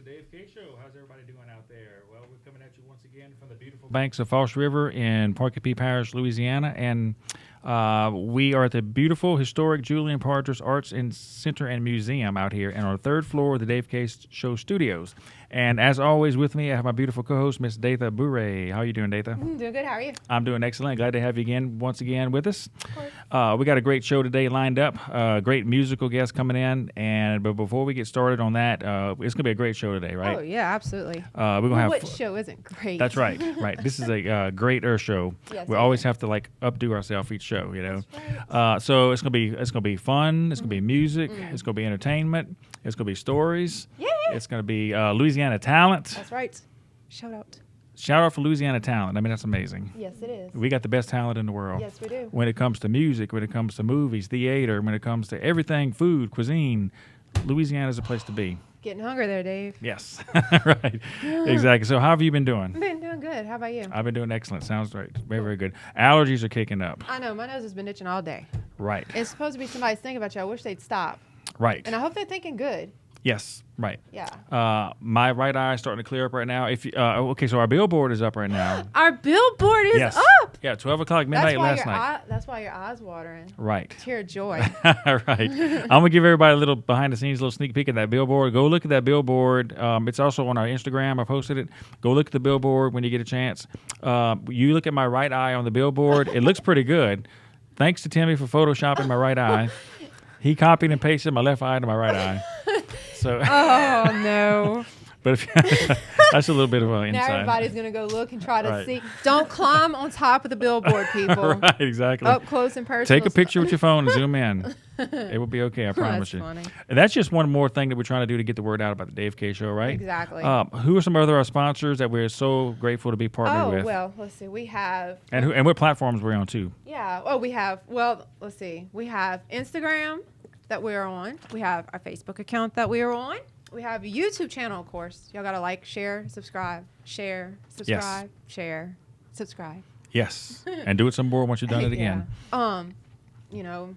to Dave K Show. How's everybody doing out there? Well, we're coming at you once again from the beautiful banks of Falls River in Parkapee Parish, Louisiana, and we are at the beautiful historic Julian Partridge Arts and Center and Museum out here, and on the third floor of the Dave K Show studios. And as always, with me, I have my beautiful co-host, Miss Datha Bourre. How are you doing, Datha? Doing good. How are you? I'm doing excellent. Glad to have you once again with us. Of course. We got a great show today lined up. Great musical guests coming in, but before we get started on that, it's gonna be a great show today, right? Oh yeah, absolutely. We're gonna have. What show isn't great? That's right. Right. This is a great show. Yes, We always have to updo ourselves each show, you know. That's right. So it's gonna be fun. It's gonna be music. It's gonna be entertainment. It's gonna be stories. Yeah. It's gonna be Louisiana talent. That's right. Shout out. Shout out for Louisiana talent. I mean, that's amazing. Yes, it is. We got the best talent in the world. Yes, we do. When it comes to music, when it comes to movies, theater, when it comes to everything, food, cuisine, Louisiana is a place to be. Getting hungry there, Dave. Yes, right, exactly. So how have you been doing? I've been doing good. How about you? I've been doing excellent. Sounds right. Very, very good. Allergies are kicking up. I know. My nose has been itching all day. Right. It's supposed to be somebody's thinking about you. I wish they'd stop. Right. And I hope they're thinking good. Yes. Right. Yeah. My right eye is starting to clear up right now. If you, okay, so our billboard is up right now. Our billboard is Yes. up. Yeah, 12 o'clock midnight last night. That's why your eyes watering. Right. Tear of joy. Right. I'm going to give everybody a little behind the scenes, a little sneak peek at that billboard. Go look at that billboard. It's also on our Instagram. I posted it. Go look at the billboard when you get a chance. You look at my right eye on the billboard. It looks pretty good. Thanks to Timmy for photoshopping my right eye. He copied and pasted my left eye to my right eye. So. Oh, no. But if, that's a little bit of an insight. Now everybody's going to go look and try to Right. see. Don't climb on top of the billboard, people. Right, exactly. Up close and personal. Take a picture with your phone and zoom in. It will be okay, I promise That's you. funny. And that's just one more thing that we're trying to do to get the word out about the Dave K Show, right? Exactly. Who are some other sponsors that we're so grateful to be partnered with? Well, let's see. We have. And what platforms we're on too? Yeah. Oh, we have. Well, let's see. We have Instagram that we're on. We have our Facebook account that we are on. We have a YouTube channel, of course. Y'all got to like, share, subscribe, share, subscribe, share, subscribe. Yes. And do it some more once you've done it again. Yeah. You know,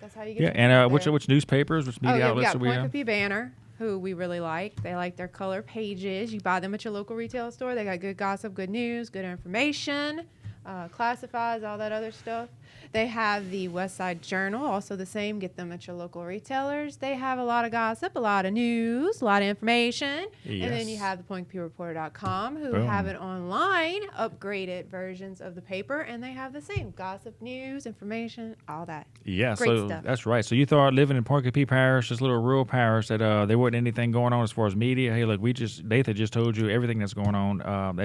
that's how you get Yeah. your And out which there. newspapers, which media we outlets got do we have? Point Banner, who we really like. They like their color pages. You buy them at your local retail store. They got good gossip, good news, good information, classifieds, all that other stuff. They have the West Side Journal, also the same. Get them at your local retailers. They have a lot of gossip, a lot of news, a lot of information. Yes. And then you have the PointPerePorter.com, who Boom. have it online, upgraded versions of the paper, and they have the same gossip, news, information, all that. Yeah, Great so stuff. that's right. So you thought living in Parkapee Parish, this little rural parish, that there wasn't anything going on as far as media. Hey, look, Datha just told you everything that's going on,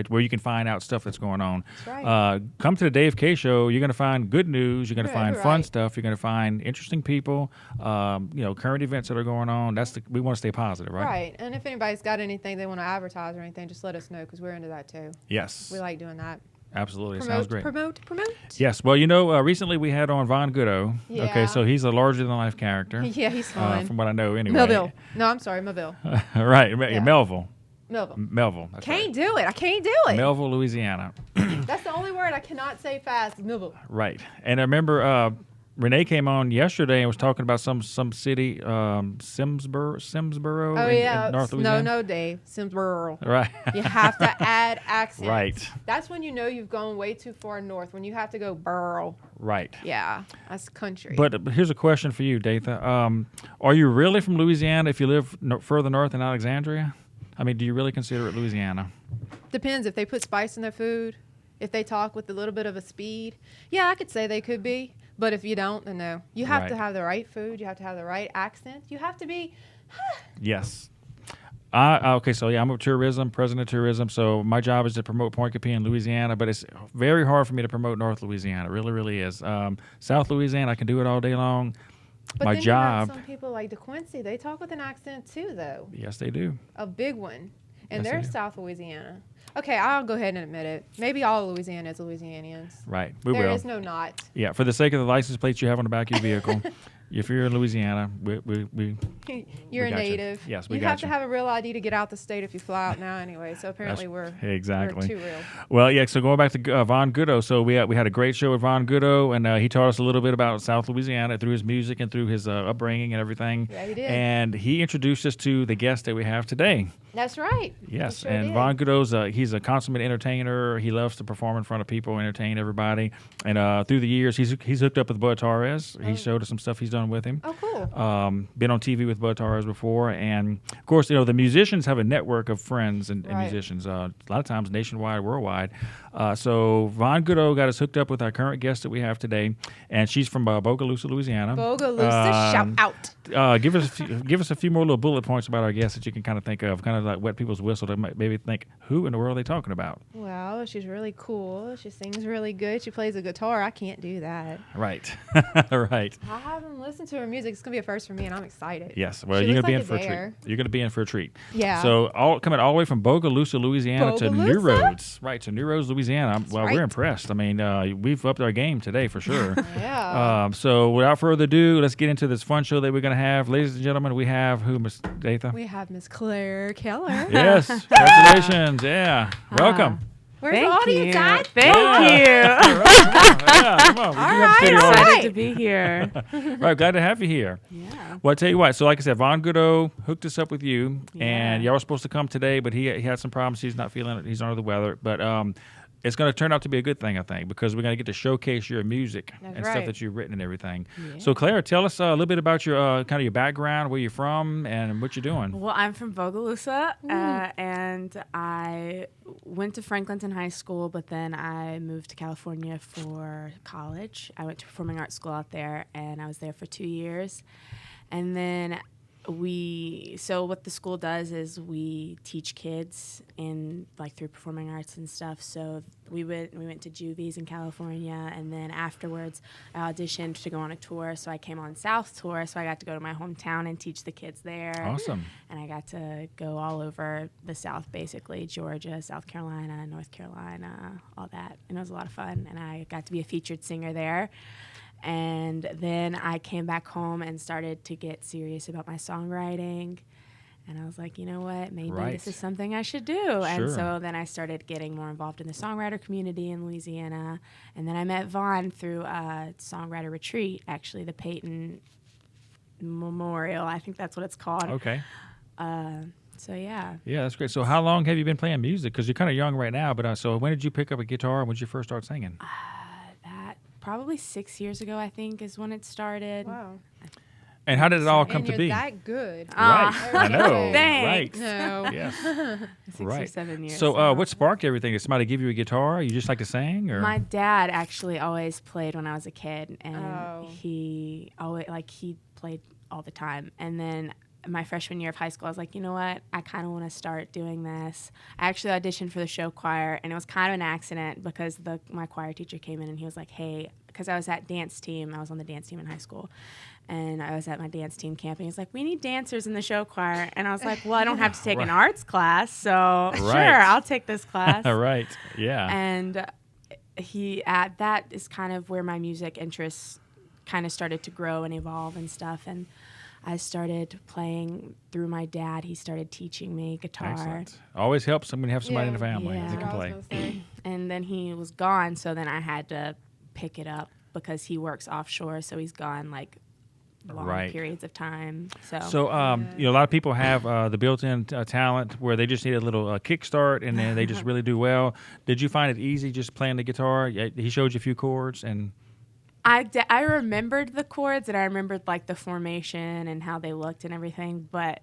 where you can find out stuff that's going on. That's right. Come to the Dave K Show. You're going to find good news. You're going to find fun Right. stuff. You're going to find interesting people. Current events that are going on. We want to stay positive, right? Right. And if anybody's got anything they want to advertise or anything, just let us know because we're into that too. Yes. We like doing that. Absolutely. Promote, Sounds great. promote. Yes. Well, recently we had on Von Goodo. Yeah. Okay, so he's a larger-than-life character. Yeah, he's fun. From what I know, anyway. Melville. No, I'm sorry, Melville. Right. Yeah. Melville. Melville. Melville. That's Can't right. do it. I can't do it. Melville, Louisiana. That's the only word I cannot say fast. Melville. Right. And I remember Renee came on yesterday and was talking about some city, Simsboro Oh, yeah. in North Louisiana. No, Dave. Simsboro. Right. You have to add accents. Right. That's when you know you've gone way too far north, when you have to go burl. Right. Yeah, that's country. But here's a question for you, Datha. Are you really from Louisiana if you live further north in Alexandria? I mean, do you really consider it Louisiana? Depends if they put spice in their food, if they talk with a little bit of a speed. Yeah, I could say they could be. But if you don't, then no. You have Right. to have the right food. You have to have the right accent. You have to be. Yes. Okay, so yeah, I'm a president of tourism, so my job is to promote Parkapee in Louisiana, but it's very hard for me to promote North Louisiana. It really, really is. South Louisiana, I can do it all day long. But My then job. you have some people like DeQuincy. They talk with an accent too, though. Yes, they do. A big one. And Yes, they're they do. South Louisiana. Okay, I'll go ahead and admit it. Maybe all Louisiana is Louisianians. Right. We There will. is no not. Yeah, for the sake of the license plates you have on the back of your vehicle, If you're in Louisiana, we You're a got you. native. Yes, we you got have to you. have a real ID to get out the state if you fly out now anyway. So apparently exactly. we're too real. Well, yeah. So going back to Von Goodo, so we had a great show with Von Goodo, and he taught us a little bit about South Louisiana through his music and through his upbringing and everything. Yeah, he did. And he introduced us to the guest that we have today. That's right. Yes, He sure and did. Von Goodo's he's a consummate entertainer. He loves to perform in front of people, entertain everybody. And through the years, he's hooked up with Bud Torres. He showed us some stuff he's done with him. Oh, cool. Been on TV with Bud Torres before, and of course, the musicians have a network of friends and Right. musicians. A lot of times, nationwide, worldwide. So Von Goodo got us hooked up with our current guest that we have today, and she's from Bogalousa, Louisiana. Bogalousa, shout out. Give us a few more little bullet points about our guest that you can kind of think of, kind of like wet people's whistle to maybe think, who in the world are they talking about? Well, she's really cool. She sings really good. She plays a guitar. I can't do that. Right, right. I haven't listened to her music. It's gonna be a first for me, and I'm excited. Yes, well, She you're looks gonna be like in for a treat. dare. You're gonna be in for a treat. Yeah. So coming all the way from Bogalousa, Louisiana to New Bogalousa? Roads, right? To New Roads, Louisiana. Well, right. we're impressed. I mean, we've upped our game today for sure. Yeah. So without further ado, let's get into this fun show that we're gonna have, ladies and gentlemen. We have who, Miss Datha? We have Miss Claire Kellar. Yes, congratulations. Yeah, welcome. Where's the audience at? Thank you. Yeah, come on. We do have a right, studio all audience. right. Excited to be here. Right, glad to have you here. Yeah. Well, I tell you what. So, like I said, Von Goodo hooked us up with you, and Yeah. y'all were supposed to come today, but he had some problems. He's not feeling it. He's under the weather. But it's going to turn out to be a good thing, I think, because we're going to get to showcase your music That's and stuff right. that you've written and everything. Yeah. So, Claire, tell us a little bit about your kind of your background, where you're from, and what you're doing. Well, I'm from Bogalousa, and I went to Franklinton High School, but then I moved to California for college. I went to performing arts school out there, and I was there for 2 years. And then so what the school does is we teach kids through performing arts and stuff. So we went to Juvies in California, and then afterwards I auditioned to go on a tour. So I came on South tour, so I got to go to my hometown and teach the kids there. Awesome. And I got to go all over the South, basically Georgia, South Carolina, North Carolina, all that. And it was a lot of fun. And I got to be a featured singer there. And then I came back home and started to get serious about my songwriting. And I was like, you know what, maybe Right. this is something I should do. And Sure. so then I started getting more involved in the songwriter community in Louisiana. And then I met Vaughn through a songwriter retreat, actually, the Peyton Memorial. I think that's what it's called. Okay. So, yeah. Yeah, that's great. So, how long have you been playing music? Because you're kind of young right now. But so, when did you pick up a guitar? When did you first start singing? That probably 6 years ago, I think, is when it started. Wow. And how did it all come and to you're be? that good. Right. I know. Thanks. Right. No. Yes. 6 or Right. 7 years. So, what sparked everything? Did somebody give you a guitar? You just like to sing, or My dad actually always played when I was a kid, and Oh. he played all the time. And then my freshman year of high school, I was like, you know what? I kind of want to start doing this. I actually auditioned for the show choir, and it was kind of an accident because my choir teacher came in and he was like, hey, because I was at dance team. I was on the dance team in high school. And I was at my dance team camp, and he's like, we need dancers in the show choir. And I was like, well, I don't have to take an arts class, so sure, I'll take this class. right? Yeah. And that is kind of where my music interests kind of started to grow and evolve and stuff. And I started playing through my dad. He started teaching me guitar. Excellent. Always helps when you have somebody in the family Yeah. that can That's what I play. was gonna say. And then he was gone, so then I had to pick it up because he works offshore, so he's gone like long Right. periods of time. So, a lot of people have the built-in talent where they just need a little kickstart, and then they just really do well. Did you find it easy just playing the guitar? He showed you a few chords, and I remembered the chords, and I remembered like the formation and how they looked and everything, but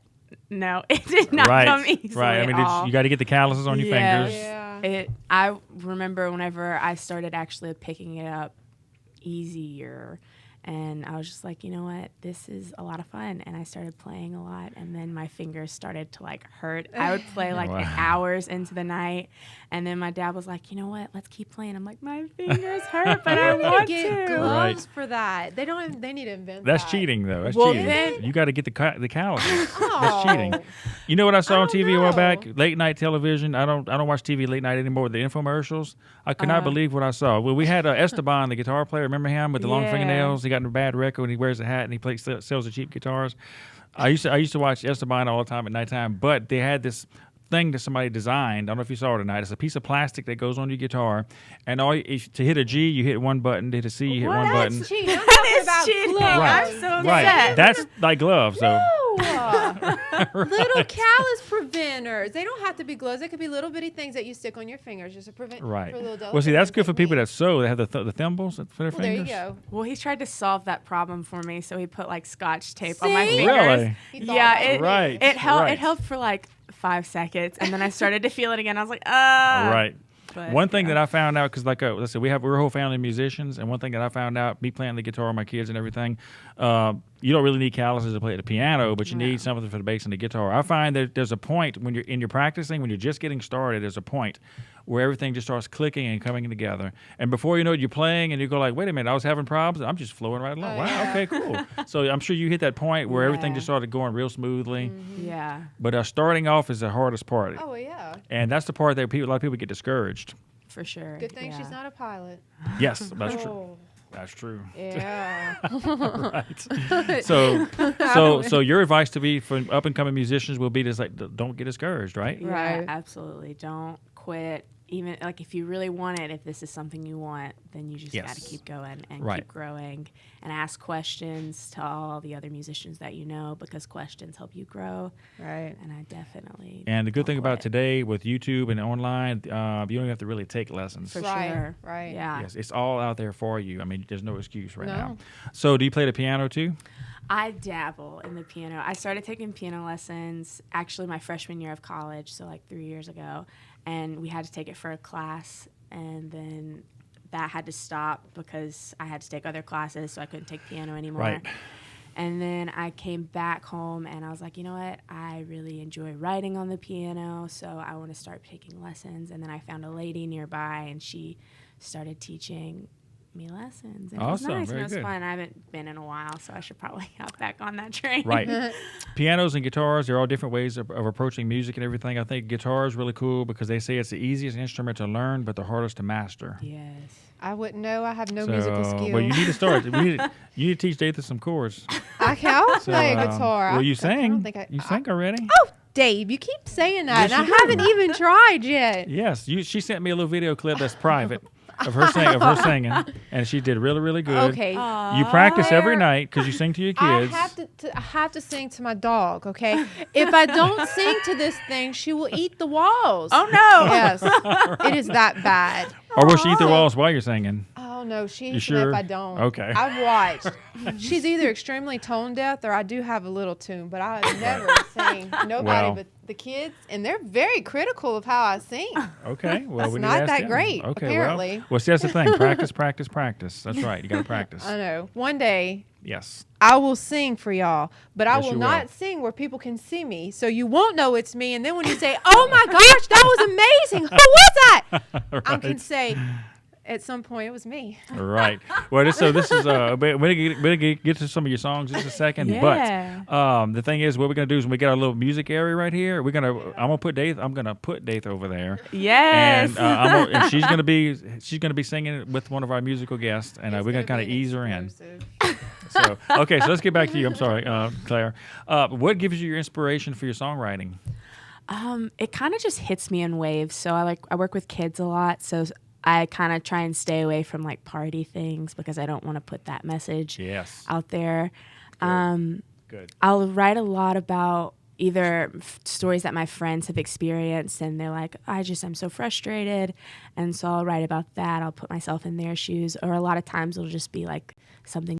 no, it did not come easily right. I mean, at all. you got to get the calluses on your Yeah. fingers. Yeah. I remember whenever I started actually picking it up easier, and I was just like, you know what, this is a lot of fun, and I started playing a lot, and then my fingers started to like hurt. I would play like Wow. hours into the night, and then my dad was like, you know what, let's keep playing. I'm like, my fingers hurt, but I They need to want get to. gloves Right. for that. They don't. They need to invent That's that. cheating, though. That's Well, cheating. then- You got to get the calluses. Oh. That's cheating. You know what I saw on don't TV a while back? know. Late night television. I don't watch TV late night anymore. The infomercials. I could not believe what I saw. Well, we had Esteban, the guitar player. Remember him with the long Yeah. fingernails? He gotten a bad record, and he wears a hat and he sells the cheap guitars. I used to watch Esteban all the time at nighttime, but they had this thing that somebody designed. I don't know if you saw it tonight. It's a piece of plastic that goes on your guitar, and to hit a G, you hit one button. To hit a C, you hit one button. That's cheating. I'm talking about cheating. gloves. Right. I'm so Right, upset. that's like gloves. So Little callus preventers. They don't have to be gloves. They could be little bitty things that you stick on your fingers just to prevent. right. For little Well, see, that's good delicacies for like people me. that sew. They have the thimbles for their Well, there you fingers. go. Well, he tried to solve that problem for me, so he put like Scotch tape on my See? fingers. Really? He thought Yeah, about it Right. it helped. right. It helped for like 5 seconds, and then I started to feel it again. I was like, Right. But, One thing yeah. that I found out, because like let's say we're a whole family of musicians, and one thing that I found out, me playing the guitar, my kids and everything, you don't really need calluses to play the piano, but you need something for the bass and the guitar. I find that there's a point when you're practicing, when you're just getting started, there's a point where everything just starts clicking and coming together, and before you know it, you're playing and you go like, wait a minute, I was having problems, I'm just flowing right along. Oh, Wow, yeah. okay, cool. So I'm sure you hit that point where everything Yeah. just started going real smoothly. Yeah. But starting off is the hardest part, Oh yeah. and that's the part that a lot of people get discouraged. For sure. Good thing yeah. she's not a pilot. Yes, that's true. Oh, That's true. yeah. Right. So your advice to be for up and coming musicians will be just like don't get discouraged, right? Yeah, Right. absolutely. Don't quit. Even like if you really want it, if this is something you want, then you just got to Yes. keep going and Right. keep growing and ask questions to all the other musicians that you know, because questions help you grow. Right. And I definitely. And the good thing don't about quit. today with YouTube and online, you don't even have to really take lessons. For Right, sure. right. Yeah. Yes, it's all out there for you. I mean, there's no excuse right No. now. So, do you play the piano too? I dabble in the piano. I started taking piano lessons actually my freshman year of college, so like 3 years ago, and we had to take it for a class, and then that had to stop because I had to take other classes, so I couldn't take piano anymore. Right. And then I came back home and I was like, you know what? I really enjoy writing on the piano, so I want to start taking lessons. And then I found a lady nearby, and she started teaching me lessons. And Awesome, it was nice very and it was good. fun. I haven't been in a while, so I should probably hop back on that train. Right. Pianos and guitars, they're all different ways of approaching music and everything. I think guitar is really cool because they say it's the easiest instrument to learn, but the hardest to master. Yes. I wouldn't know. I have no So, musical skills. well, you need to start. you need to teach Dathan some chords. I can So, play a guitar. Well, you I sang. don't think You sang already. Oh, Dave, you keep saying that, Yes, and I you do. haven't even tried yet. Yes, she sent me a little video clip that's private of her singing, and she did really, really good. Okay. You practice every night because you sing to your I kids. have to sing to my dog, okay? If I don't sing to this thing, she will eat the walls. Oh no! Yes, it is that bad. Or will she eat the walls while you're singing? Oh no, she You eats me sure? if I don't. Okay. I've watched. She's either extremely tone deaf or I do have a little tune, but I never sing. Nobody Well. but the kids, and they're very critical of how I sing. Okay. Well, It's we need not to ask that them. great, Okay. apparently. Well, see, that's the thing. Practice, practice, practice. That's right. You got to practice. I know. One day Yes. I will sing for y'all, but I Yes, will you not will. sing where people can see me, so you won't know it's me. And then when you say, "Oh my gosh, that was amazing! Who was that?" I can Right. say, at some point, it was me. Right. Well, this is we're gonna get to some of your songs in just a second. Yeah. But the thing is, what we're gonna do is when we get our little music area right here, I'm gonna put Dave over there. Yes. And she's gonna be singing with one of our musical guests, and we're gonna kind of ease her in. So okay, so let's get back to you. I'm sorry, Claire. What gives you your inspiration for your songwriting? It kind of just hits me in waves. So I work with kids a lot, so I kind of try and stay away from like party things because I don't want to put that message Yes. out there. Good. I'll write a lot about either stories that my friends have experienced, and they're like, I'm so frustrated. And so I'll write about that. I'll put myself in their shoes. Or a lot of times it'll just be like something.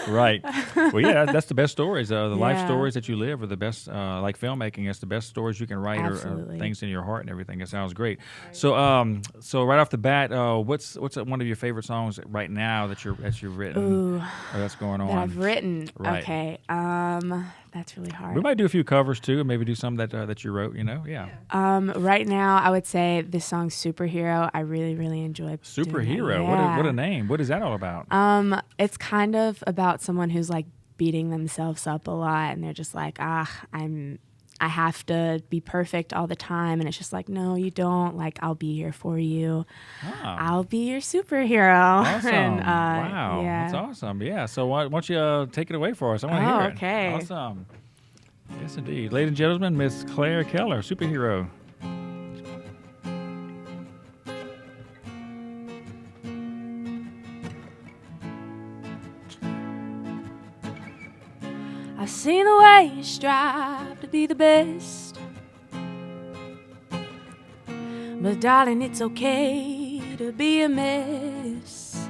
Right. Well, yeah, that's the best stories. The life Yeah. stories that you live are the best. Like filmmaking, it's the best stories you can write, or Absolutely. things in your heart and everything. It sounds great. So, so right off the bat, what's one of your favorite songs right now that you've written Ooh, or that's going that I've on? written. Right. Okay. That's really hard. We might do a few covers too, and maybe do some that you wrote. Yeah. Right now, I would say this song "Superhero." I really, really enjoy. doing that. Superhero. Yeah. What a name. What is that all about? It's kind of about someone who's like beating themselves up a lot, and they're just like, I I have to be perfect all the time. And it's just like, no, you don't. Like, I'll be here for you. Oh. I'll be your superhero. Awesome. And, Wow. yeah. That's awesome. Yeah. So why don't you take it away for us? I want to hear it. Okay. Awesome. Yes, indeed. Ladies and gentlemen, Miss Claire Kellar, superhero. I've seen the way you strive to be the best. But darling, it's okay to be a mess.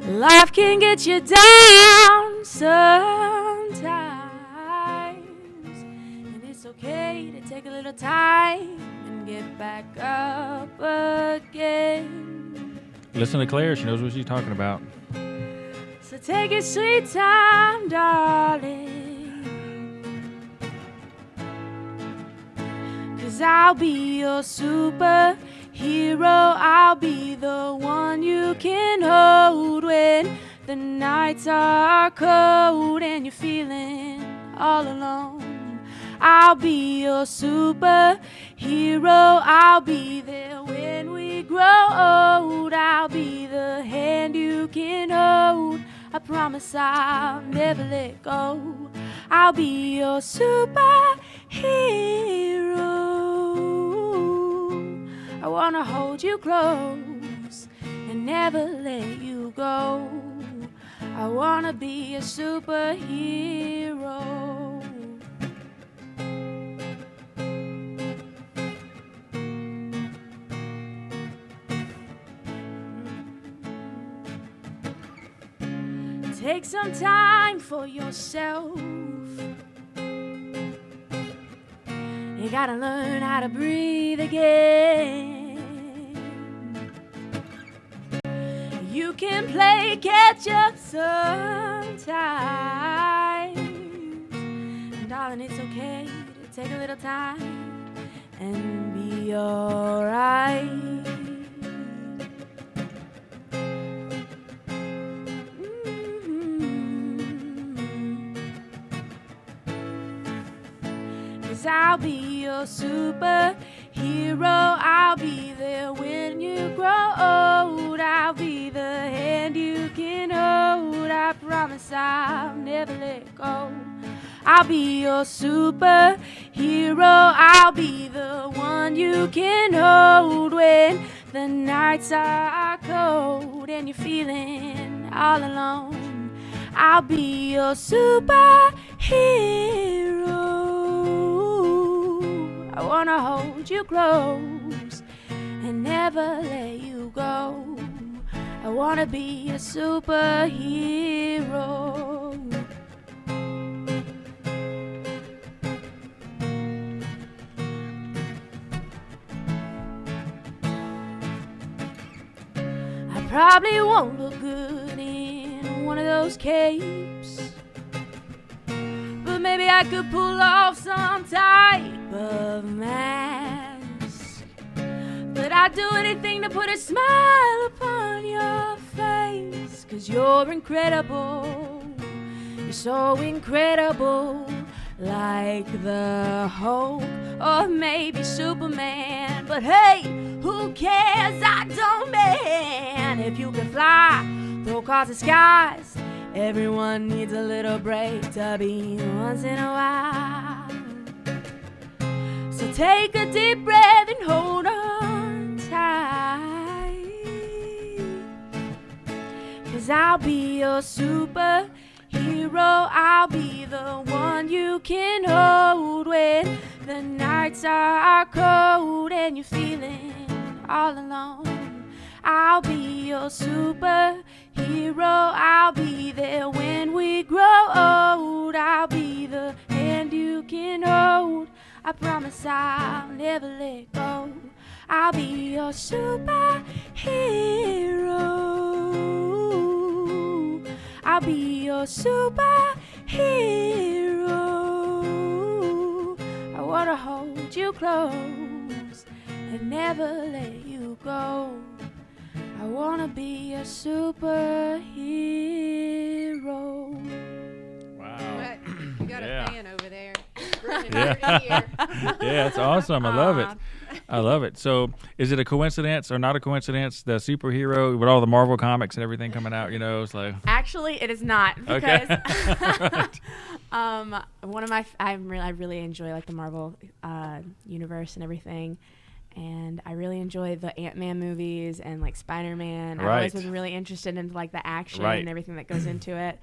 Life can get you down sometimes, and it's okay to take a little time and get back up again. Listen to Claire. She knows what she's talking about. So take your sweet time, darling, 'cause I'll be your superhero. I'll be the one you can hold when the nights are cold and you're feeling all alone. I'll be your superhero. I'll be there when we grow old. I'll be the hand you can hold. I promise I'll never let go. I'll be your superhero. I wanna hold you close and never let you go. I wanna be a superhero. Take some time for yourself. You gotta learn how to breathe again. You can play catch up sometimes. Darling, it's okay to take a little time and be alright. I'll be your superhero. I'll be there when you grow old. I'll be the hand you can hold. I promise I'll never let go. I'll be your superhero. I'll be the one you can hold when the nights are cold and you're feeling all alone. I'll be your superhero. I wanna hold you close and never let you go. I wanna be a superhero. I probably won't look good in one of those capes, but maybe I could pull off some type of mask. But I'd do anything to put a smile upon your face, 'cause you're incredible. You're so incredible, like the Hulk or maybe Superman. But hey, who cares? I don't man. If you can fly through across the skies, everyone needs a little break to be once in a while. So take a deep breath and hold on tight, 'cause I'll be your superhero. I'll be the one you can hold when the nights are cold and you're feeling all alone. I'll be your superhero. I'll be there when we grow old. I'll be the hand you can hold. I promise I'll never let go. I'll be your superhero. I'll be your superhero. I wanna hold you close and never let you go. I wanna be a superhero. Wow. You got Yeah. a fan man over there. Bringing Yeah. her here. Yeah, that's awesome. I love it. I love it. So, is it a coincidence or not a coincidence? The superhero with all the Marvel comics and everything coming out, it's like Actually, it is not because okay. one of my I really enjoy like the Marvel universe and everything, and I really enjoy the Ant-Man movies and like Spider-Man. I've always Right. been really interested in like the action Right. and everything that goes into it.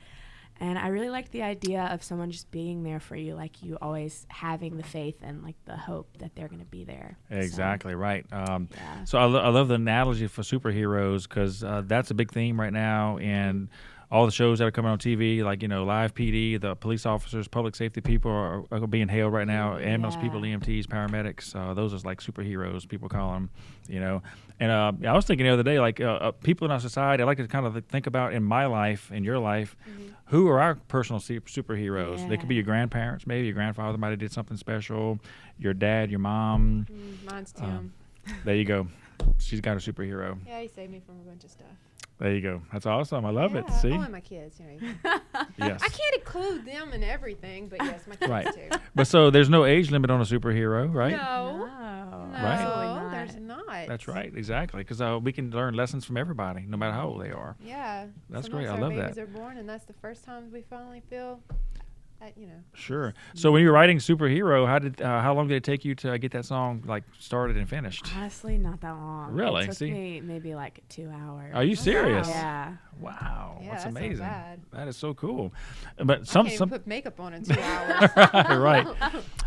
And I really liked the idea of someone just being there for you, like you always having the faith and like the hope that they're going to be there. Exactly right. Yeah. So I love the analogy for superheroes because that's a big theme right now, and all the shows that are coming on TV, like Live PD, the police officers, public safety people are being hailed right now. Ambulance Yeah. people, EMTs, paramedics, those are like superheroes. People call them, And I was thinking the other day, like people in our society, I like to kind of think about in my life, in your life, who are our personal superheroes? They could be your grandparents, maybe your grandfather might have did something special, your dad, your mom. Mine's Tim. There you go. She's got a superhero. Yeah, he saved me from a bunch of stuff. There you go. That's awesome. I love it. Yeah. See? Oh, and my kids. Yes. I can't include them in everything, but yes, my kids Right. too. But so there's no age limit on a superhero, right? No. No, Right. absolutely not. There's not. That's right. Exactly. Because we can learn lessons from everybody, no matter how old they are. Yeah. That's Sometimes great. I our love babies that. are born, and that's the first time we finally feel that, Sure. So when you were writing superhero, how long did it take you to get that song like started and finished? Honestly, not that long. Really? It took See? me maybe like 2 hours. Are you serious? Yeah. Wow. Yeah, that's that's not amazing. bad. That is so cool. But I some can't some even put makeup on in 2 hours. right.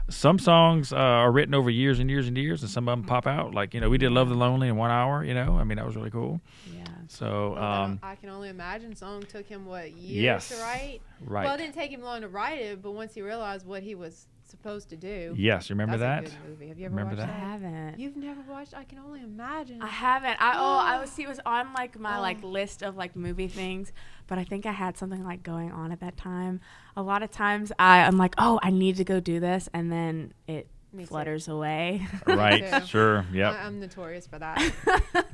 Some songs are written over years and years and years, and some of them pop out. Like we did "Love the Lonely" in 1 hour. I mean that was really cool. Yeah. So I can only imagine. Song took him years Yes. to write. right. Well, it didn't take him long to write it, but once he realized what he was supposed to do. Yes, you remember that? That's a good movie. Have you ever Remember watched that? I that? haven't. You've never watched? I can only imagine. I haven't. I was it was on like my Oh. like list of like movie things, but I think I had something like going on at that time. A lot of times I'm like, oh, I need to go do this, and then it Me too. flutters away. Right. too. Sure. Yep. I'm notorious for that.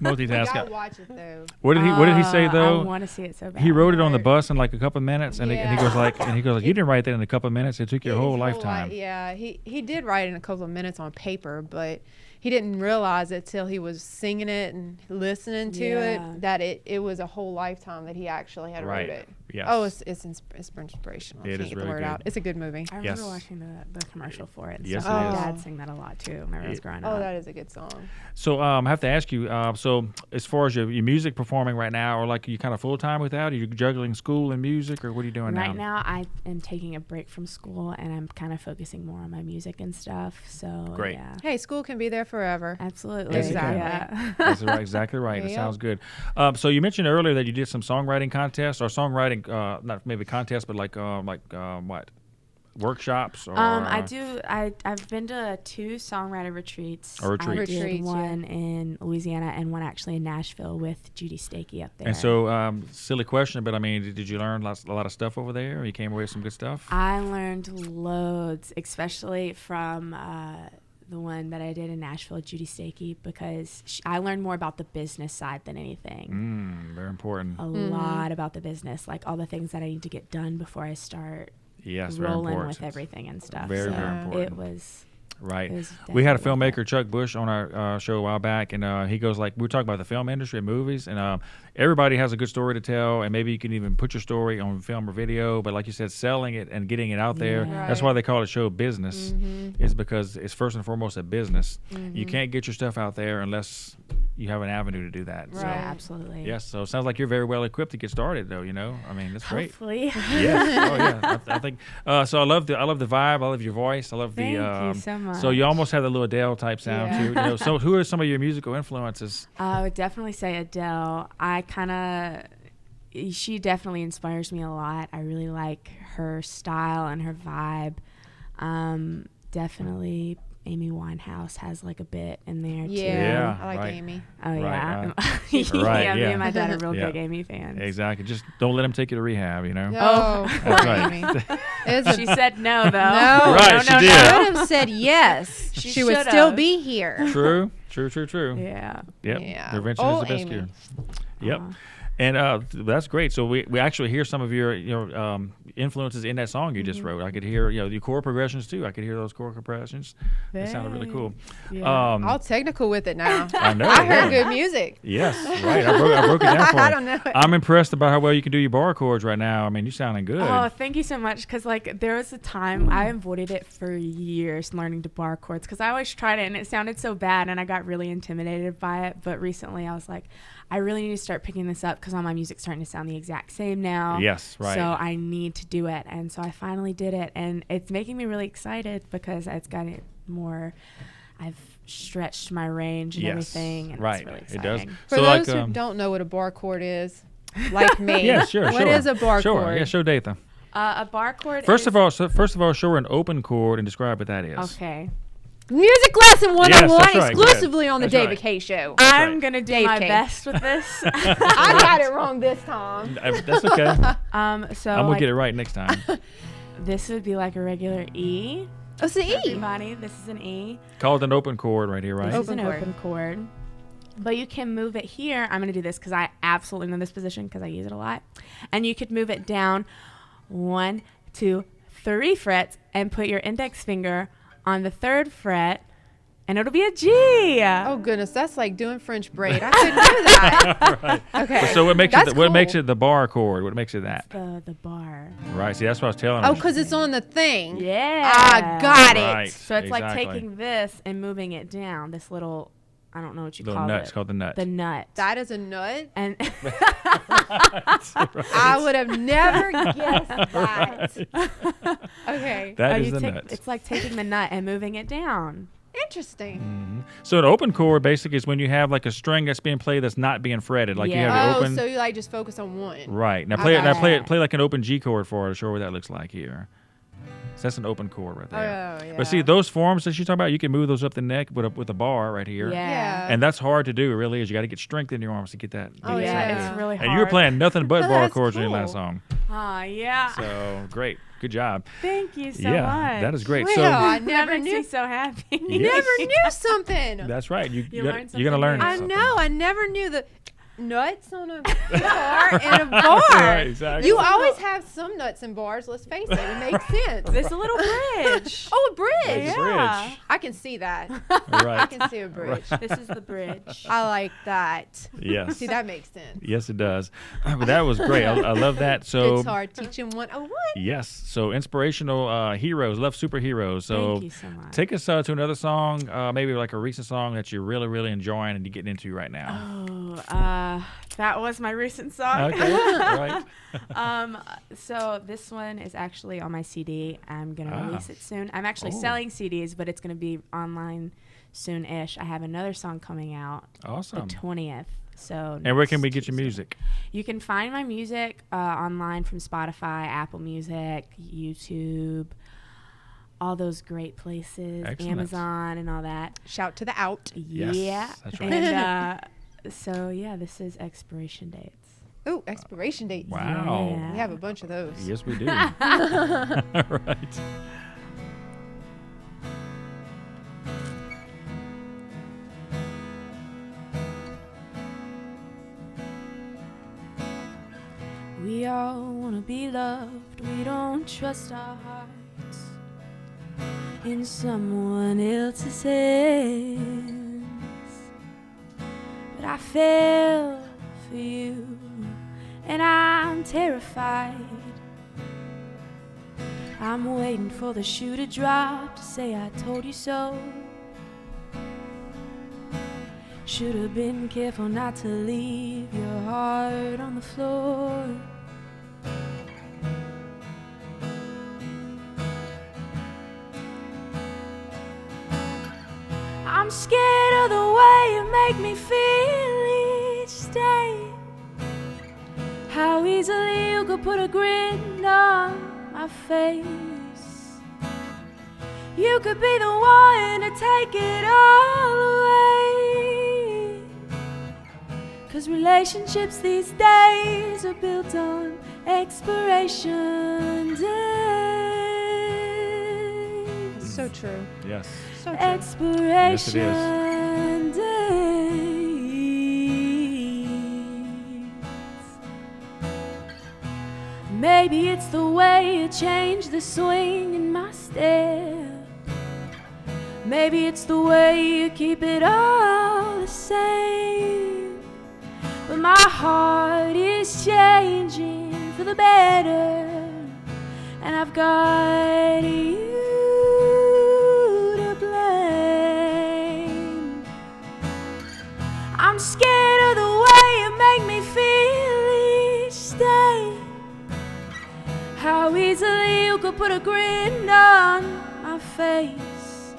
Multitasking. Gotta watch it though. What did he say I though? want to see it so bad. He wrote it on the Right. bus in like a couple of minutes, and he Yeah. goes like, you didn't write that in a couple of minutes. It took your whole His lifetime. Yeah, he did write it in a couple of minutes on paper, but he didn't realize it till he was singing it and listening to Yeah. it that it was a whole lifetime that he actually had Right. wrote it. Yes. Oh, it's inspirational. I It can't is get really the word good. out. It's a good movie. I Yes. remember watching the commercial for it. Yes, so it my is. dad sang that a lot too when I was growing Oh, up. that is a good song. So I have to ask you. So as far as your music performing right now, or like you kind of full time with that, are you juggling school and music, or what are you doing Right now, I am taking a break from school, and I'm kind of focusing more on my music and stuff. So Great. yeah, Hey, school can be there forever. absolutely. Yes, it can. Yeah. That's right, exactly right. It Yep. sounds good. So you mentioned earlier that you did some songwriting contests or songwriting, not maybe contests, but like what workshops? Or, I've been to 2 songwriter retreats. Or retreats. I did Retreats, one in Louisiana and one actually in Nashville with Judy Stakey up there. And so, silly question, but I mean, did you learn a lot of stuff over there? Or you came away with some good stuff? I learned loads, especially from the one that I did in Nashville, Judy Stakey, because I learned more about the business side than anything. Very important. A lot about the business, like all the things that I need to get done before I start Yes, very rolling important. with everything and stuff. Very, so very important. It was. Right. It was We had a definitely worth filmmaker, Chuck Bush, on our show a while back, and he goes like, we were talking about the film industry and movies, and everybody has a good story to tell, and maybe you can even put your story on film or video, but like you said, selling it and getting it out there, Yeah. that's why they call it show business, is because it's first and foremost a business. You can't get your stuff out there unless you have an avenue to do that. Yeah, So, absolutely. yes, so it sounds like you're very well equipped to get started, though, I mean, that's great. Hopefully. Yes. Oh yeah. I think so. I love the vibe. I love your voice. I love the. Thank you so much. So you almost have the little Adele type sound Yeah. too. So who are some of your musical influences? I would definitely say Adele. She definitely inspires me a lot. I really like her style and her vibe. Definitely Amy Winehouse has like a bit in there too. Yeah, I like right. Amy. Oh yeah. Right, Yeah, me yeah. and my dad are real Yeah. big Amy fans. Exactly. Just don't let them take you to rehab. Oh, poor That's right. Amy. It's a She said no though. No. Right, no, she no, did. no. should have said yes. She She would should've. still be here. True. True. Yeah. Yep. Yeah. Prevention Oh, is the best Amy. cure. Yep. Aw. And that's great. So we actually hear some of your influences in that song you just Mm-hmm. wrote. I could hear the chord progressions too. I could hear those chord progressions. That sounded really cool. Yeah. All technical with it now. I know. I heard yeah. good music. Yes, right. I broke it down for you. I don't know it. I'm impressed about how well you can do your bar chords right now. I mean, you're sounding good. Oh, thank you so much. Because like there was a time I avoided it for years, learning to bar chords, because I always tried it and it sounded so bad, and I got really intimidated by it. But recently, I was like, I really need to start picking this up because all my music's starting to sound the exact same now. Yes, right. So I need to do it, and so I finally did it, and it's making me really excited because it's got it more. I've stretched my range and Yes, everything, and right. it's really It exciting. does. For So, those like, who don't know what a bar chord is, like me, Yeah, sure. what is a bar Sure. chord? Yeah, show Datha. A bar chord. First is, of all, show her an open chord and describe what that is. okay. Music lesson 101 Yes, that's right. exclusively on the That's David right. K Show. right. I'm gonna do Dave my K. best with this. I got it wrong this time. That's okay. So I'm gonna like, get it right next time. this would be like a regular E. Oh, it's the E. Everybody, this is an E. Called an open chord right here, right? This is Open an chord. open chord. But you can move it here. I'm going to do this because I absolutely know this position because I use it a lot. And you could move it down 1, 2, 3 frets and put your index finger on the 3rd fret, and it'll be a G. Oh goodness, that's like doing French braid. I couldn't do that. Right. Okay. So what makes That's it? What makes cool. it the bar chord? What makes it that? The bar. Right. See, that's what I was telling her. Oh, because it's on the thing. Yeah. I got Right. it. So it's like Exactly. taking this and moving it down. This little, I don't know what you Little call nut. It's it. called the nut. The nut. That is a nut. And I would have never guessed that. Okay. That oh, is you the take- nut. It's like taking the nut and moving it down. Interesting. So an open chord basically is when you have like a string that's being played that's not being fretted. Like you Yeah. have it Oh, open. so you like just focus on one. Right. Now I play it. Now got play it. it. Play like an open G chord for her to show what that looks like here. So that's an open chord right there. Oh, yeah. But see those forms that you talk about, you can move those up the neck with a bar right here. Yeah. Yeah. And that's hard to do. It really is. You got to get strength in your arms to get that. Oh, big yeah, sound. yeah. it's really hard. And you were playing nothing but bar That's chords in your last cool. song. Yeah. So great. Good job. Thank you so yeah, much. that is great. Well, So I That never makes me knew. so happy. Yeah. Never knew something. that's right. You You're learn going to something learn new. I something. know. I never knew the nuts on a guitar and a bar. Right, exactly. You always have some nuts and bars. Let's face it. It makes sense. This a little bridge. Oh, a bridge. It's a Yeah. bridge. I can see that. I Right. can see a bridge. This is the bridge. I like that. Yes. See, that makes sense. Yes, it does. But that was great. I love that. So Guitar teaching 101. yes. So inspirational heroes. Love superheroes. So Thank you so much. take us to another song, maybe like a recent song that you're really, really enjoying and you're getting into right now. Oh, that was my recent song. Okay. Right. So this one is actually on my CD. I'm gonna Ah. release it soon. I'm actually Oh. selling CDs, but it's gonna be online soon-ish. I have another song coming out Awesome. the 20th. So And where can we next get your Tuesday. music? You can find my music online from Spotify, Apple Music, YouTube, all those great places, Excellent. Amazon, and all that. Shout to the out. Yes, Yeah. that's right. And so yeah, this is expiration dates. Ooh, expiration dates. Wow. Yeah. We have a bunch of those. Yes, we do. Right. We all want to be loved. We don't trust our hearts in someone else's hands. But I fell for you, and I'm terrified. I'm waiting for the shoe to drop to say I told you so. Should have been careful not to leave your heart on the floor. I'm scared of the way you make me feel each day. How easily you could put a grin on my face. You could be the one to take it all away. 'Cause relationships these days are built on expiration days. So true. Yes. So true. Expiration days. Maybe it's the way you change the swing in my step. Maybe it's the way you keep it all the same. But my heart is changing for the better, and I've got you to blame. I'm scared of the way you make me feel each day. How easily you could put a grin on my face.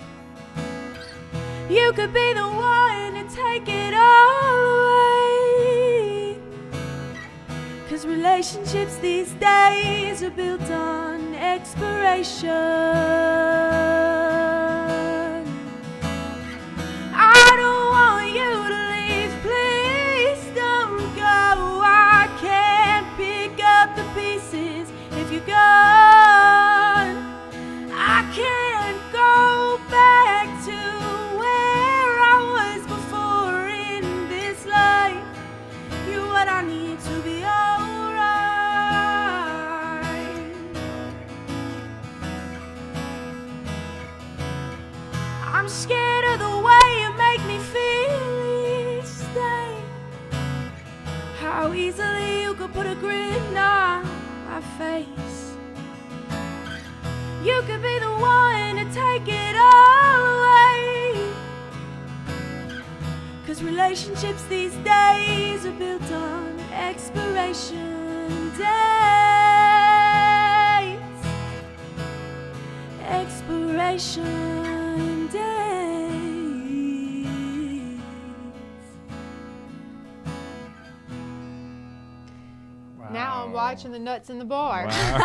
You could be the one to take it all away. 'Cause relationships these days are built on expiration. I don't want you to leave, please don't go. I can't pick up the pieces if you're gone. I can't go back to where I was before in this life. You're what I need to be alright. I'm scared of the way you make me feel each day. How easily you could put a grin on my face. You could be the one to take it all away. 'Cause relationships these days are built on expiration dates. Expiration dates. Now I'm watching the nuts in the bar. Wow.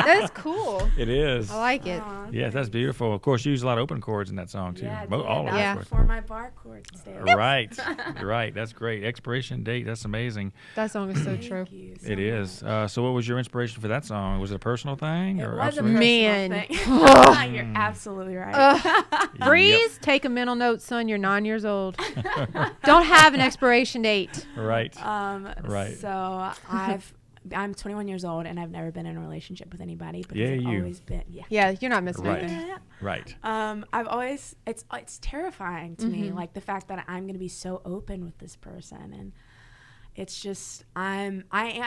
That's cool. It is. I like it. Aw, Yes, that's beautiful. Of course, you use a lot of open chords in that song too. Yeah, All of that it. Yeah. was before my bar chords. Right. Right. That's great. Expiration date. That's amazing. That song is so true. Thank you so It is. So, what was your inspiration for that song? Was it a personal thing? It or was a observation? personal Man. thing. You're absolutely right. Breeze, take a mental note, son. You're 9 years old. Don't have an expiration date. Right. Right. So I'm 21 years old and I've never been in a relationship with anybody, but Yeah, I've you. always been. Yeah. Yeah, you're not missing Right. anything. Right. I've always it's terrifying to me, like the fact that I'm gonna be so open with this person, and it's just I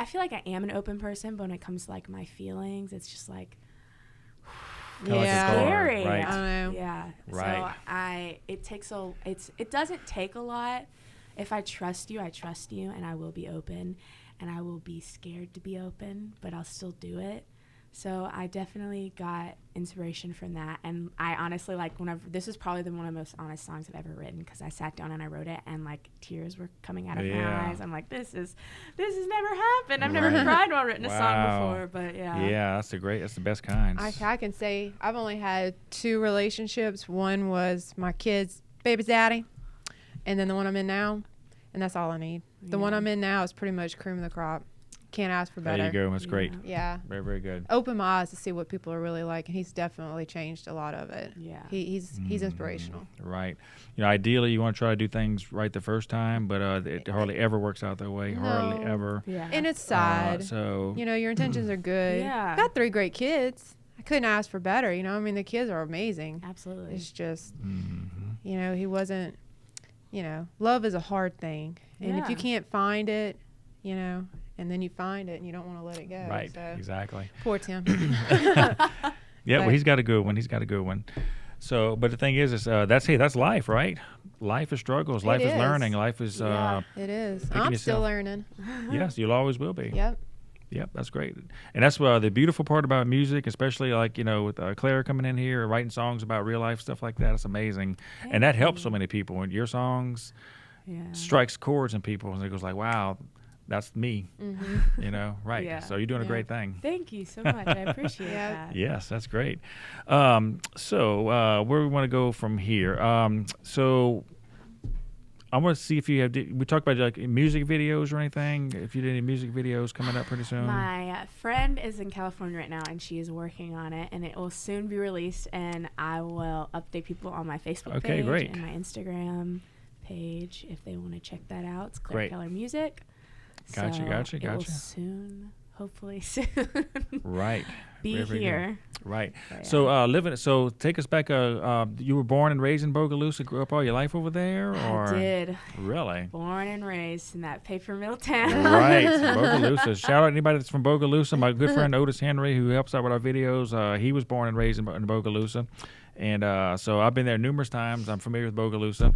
feel like I am an open person, but when it comes to like my feelings, it's just like Kinda like a Yeah. star, scary. right. I know. Yeah. Right. So it doesn't take a lot. If I trust you, and I will be open, and I will be scared to be open, but I'll still do it. So I definitely got inspiration from that, and I honestly this is probably one of the most honest songs I've ever written, because I sat down and I wrote it, and like tears were coming out of Yeah. my eyes. I'm like, this has never happened. I've never Right. cried while written a Wow. song before, but yeah. Yeah, that's the best kinds. I can say I've only had 2 relationships. One was my kid's baby's daddy, and then the one I'm in now, and that's all I need. The one Yeah. I'm in now is pretty much cream of the crop. Can't ask for better. There you go. That's great. Yeah. Very, very good. Open my eyes to see what people are really like, and he's definitely changed a lot of it. Yeah. He's inspirational. Right. Ideally, you want to try to do things right the first time, but it hardly ever works out that way. Hardly No. ever. Yeah. And it's sad. So Your intentions are good. Yeah. I've got 3 great kids. I couldn't ask for better. I mean, the kids are amazing. Absolutely. It's just, mhm. he wasn't, love is a hard thing. And if you Yeah. can't find it, and then you find it and you don't want to let it go. Right. So, Exactly. poor Tim. Yeah. Well, But- he's got a good one. So, but the thing is that's life, right? Life is struggles. Life is is. learning. Life is. Yeah. It is. Picking I'm yourself. still learning. Yes, you'll always will be. Yep. Yep, that's great, and that's the beautiful part about music, especially like with Claire coming in here writing songs about real life stuff like that. It's amazing, and that helps so many people. When your songs Yeah. strikes chords in people, and it goes like, "Wow, that's me," right? Yeah. So you're doing a Yeah. great thing. Thank you so much. I appreciate Yeah. that. Yes, that's great. So where we want to go from here? So I want to see if you we talked about like music videos or anything. If you did any music videos coming up pretty soon. My friend is in California right now, and she is working on it, and it will soon be released, and I will update people on my Facebook Okay, page great. and my Instagram page if they want to check that out. It's Claire Great. Kellar Music. Gotcha, So gotcha, It will gotcha. soon hopefully soon Right. be Very, very good. here. Right. But, So take us back. You were born and raised in Bogalousa. Grew up all your life over there, or I did. Really? Born and raised in that paper mill town. Right, Bogalousa. Shout out anybody that's from Bogalousa. My good friend Otis Henry, who helps out with our videos, he was born and raised in Bogalousa. And so I've been there numerous times. I'm familiar with Bogalousa.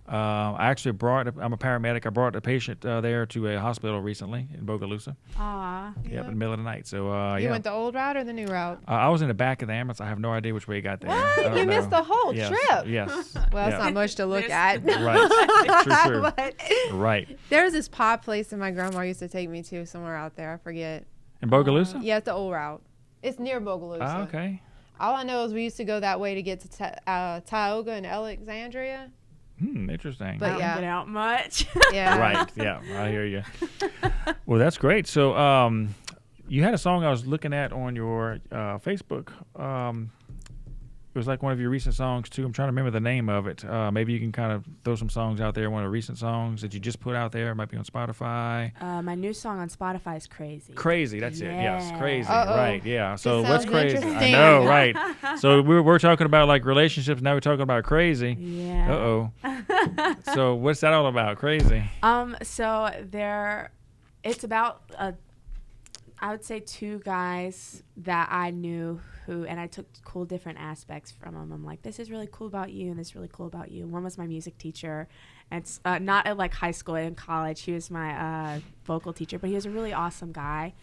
I actually I'm a paramedic. I brought a patient there to a hospital recently in Bogalousa. Aw. Yep, in the middle of the night. So, You yeah. went the old route or the new route? I was in the back of the ambulance. I have no idea which way he got there. I What? don't You know. missed the whole Yes, trip. Yes. Well, that's not much to look at. Right. True. But Right. there's this pop place that my grandma used to take me to somewhere out there. I forget. In Bogalousa? Yeah, it's the old route. It's near Bogalousa. Ah, okay. All I know is we used to go that way to get to Tioga and Alexandria. Interesting. But I don't yeah. get out much. Yeah. Right. Yeah, I hear you. Well, that's great. So, you had a song I was looking at on your Facebook. It was like one of your recent songs too. I'm trying to remember the name of it. Maybe you can kind of throw some songs out there. One of the recent songs that you just put out there. It might be on Spotify. My new song on Spotify is Crazy. Crazy. That's it. Yes, Yeah. crazy. Uh-oh. Right. Yeah. So This what's sounds crazy? I interesting. know. Right. So we're talking about like relationships. Now we're talking about crazy. Yeah. Uh-oh. So what's that all about? Crazy. So it's about I would say two guys that I knew and I took cool different aspects from them. I'm like, this is really cool about you, and this is really cool about you. One was my music teacher, and it's not at like high school, in college. He was my vocal teacher, but he was a really awesome guy,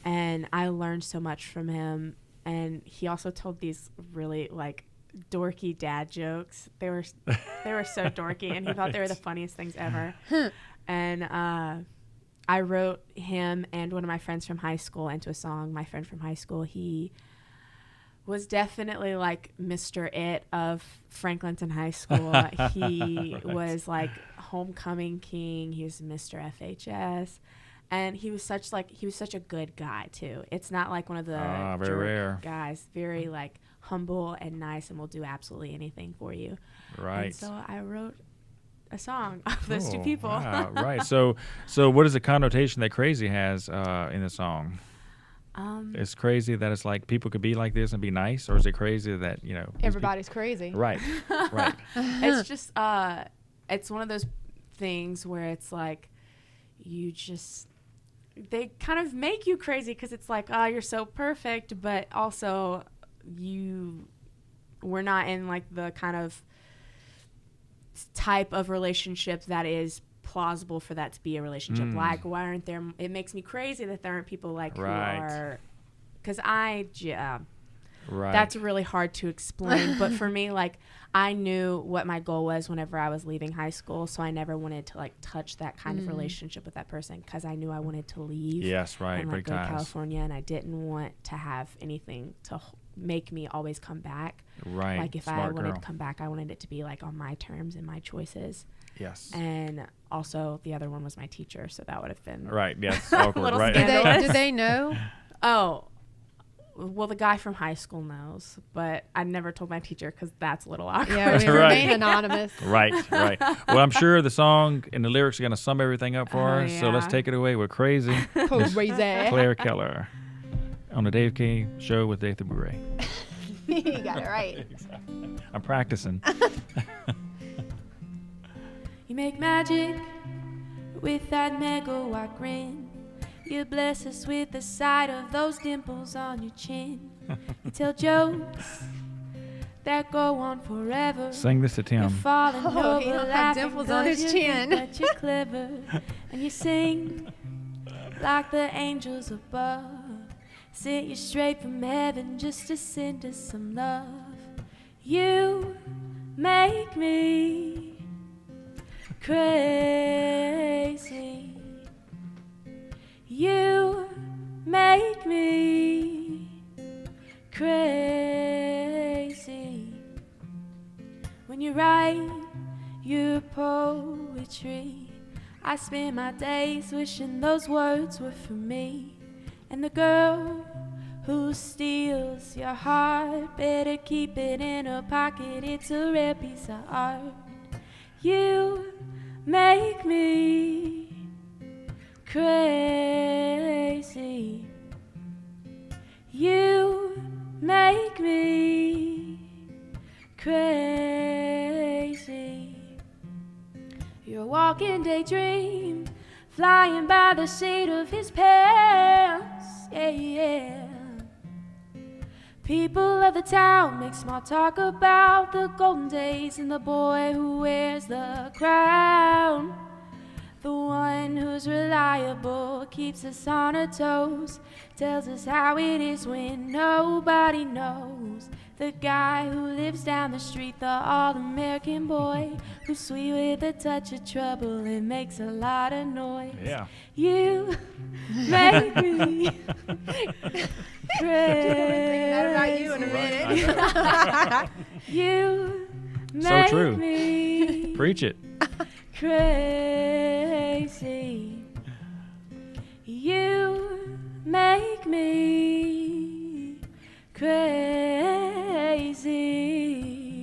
and I learned so much from him. And he also told these really like dorky dad jokes. They were so dorky, and he thought they were the funniest things ever. And I wrote him and one of my friends from high school into a song. My friend from high school, he was definitely like Mr. It of Franklinton High School. He was like homecoming king. He was Mr. FHS. And he was such a good guy too. It's not like one of the very jerk rare guys. Very like humble and nice, and will do absolutely anything for you. Right. And so I wrote a song of those two people. Wow, right. So what is the connotation that crazy has in the song? It's crazy that it's like people could be like this and be nice, or is it crazy that these Everybody's crazy. people, right? It's just it's one of those things where it's like they kind of make you crazy because it's like, oh, you're so perfect, but also we're not in like the kind of type of relationship that is plausible for that to be a relationship. Like, why aren't there? It makes me crazy that there aren't people like who are, because that's really hard to explain. But for me, like, I knew what my goal was whenever I was leaving high school, so I never wanted to like touch that kind of relationship with that person because I knew I wanted to leave. Yes, right. And like Big go to ties. California, and I didn't want to have anything to make me always come back. Right. Like if Smart I wanted girl. to come back, I wanted it to be like on my terms and my choices. Yes. And also the other one was my teacher, so that would have been Right. Yes. Awkward. Little Right. scandal. Do they know? Oh, well, the guy from high school knows, but I never told my teacher because that's a little awkward. Yeah, we Right. remain anonymous. Right. Well, I'm sure the song and the lyrics are going to sum everything up for Oh, us. So let's yeah. take it away with Crazy. Crazy. Claire Kellar on the Dave K Show with Dave the Bure. You got it right. I'm practicing. You make magic with that megawatt grin. You bless us with the sight of those dimples on your chin. You tell jokes that go on forever. Sing this to You're Tim. falling Oh, over he don't have laughing dimples on 'cause his you chin. think that you're clever. And you sing like the angels above. Sent you straight from heaven just to send us some love. You make me crazy. You make me crazy. When you write your poetry, I spend my days wishing those words were for me. And the girl who steals your heart better keep it in her pocket. It's a rare piece of art. You make me crazy. You make me crazy. You're a walking daydream, flying by the seat of his pants. Yeah, yeah. People of the town make small talk about the golden days and the boy who wears the crown. The one who's reliable, keeps us on our toes, tells us how it is when nobody knows. The guy who lives down the street, the all-American boy, who's sweet with a touch of trouble and makes a lot of noise. Yeah. You make me crazy. Singing that about you in a minute. You So make true. me Preach it. crazy. You make me crazy.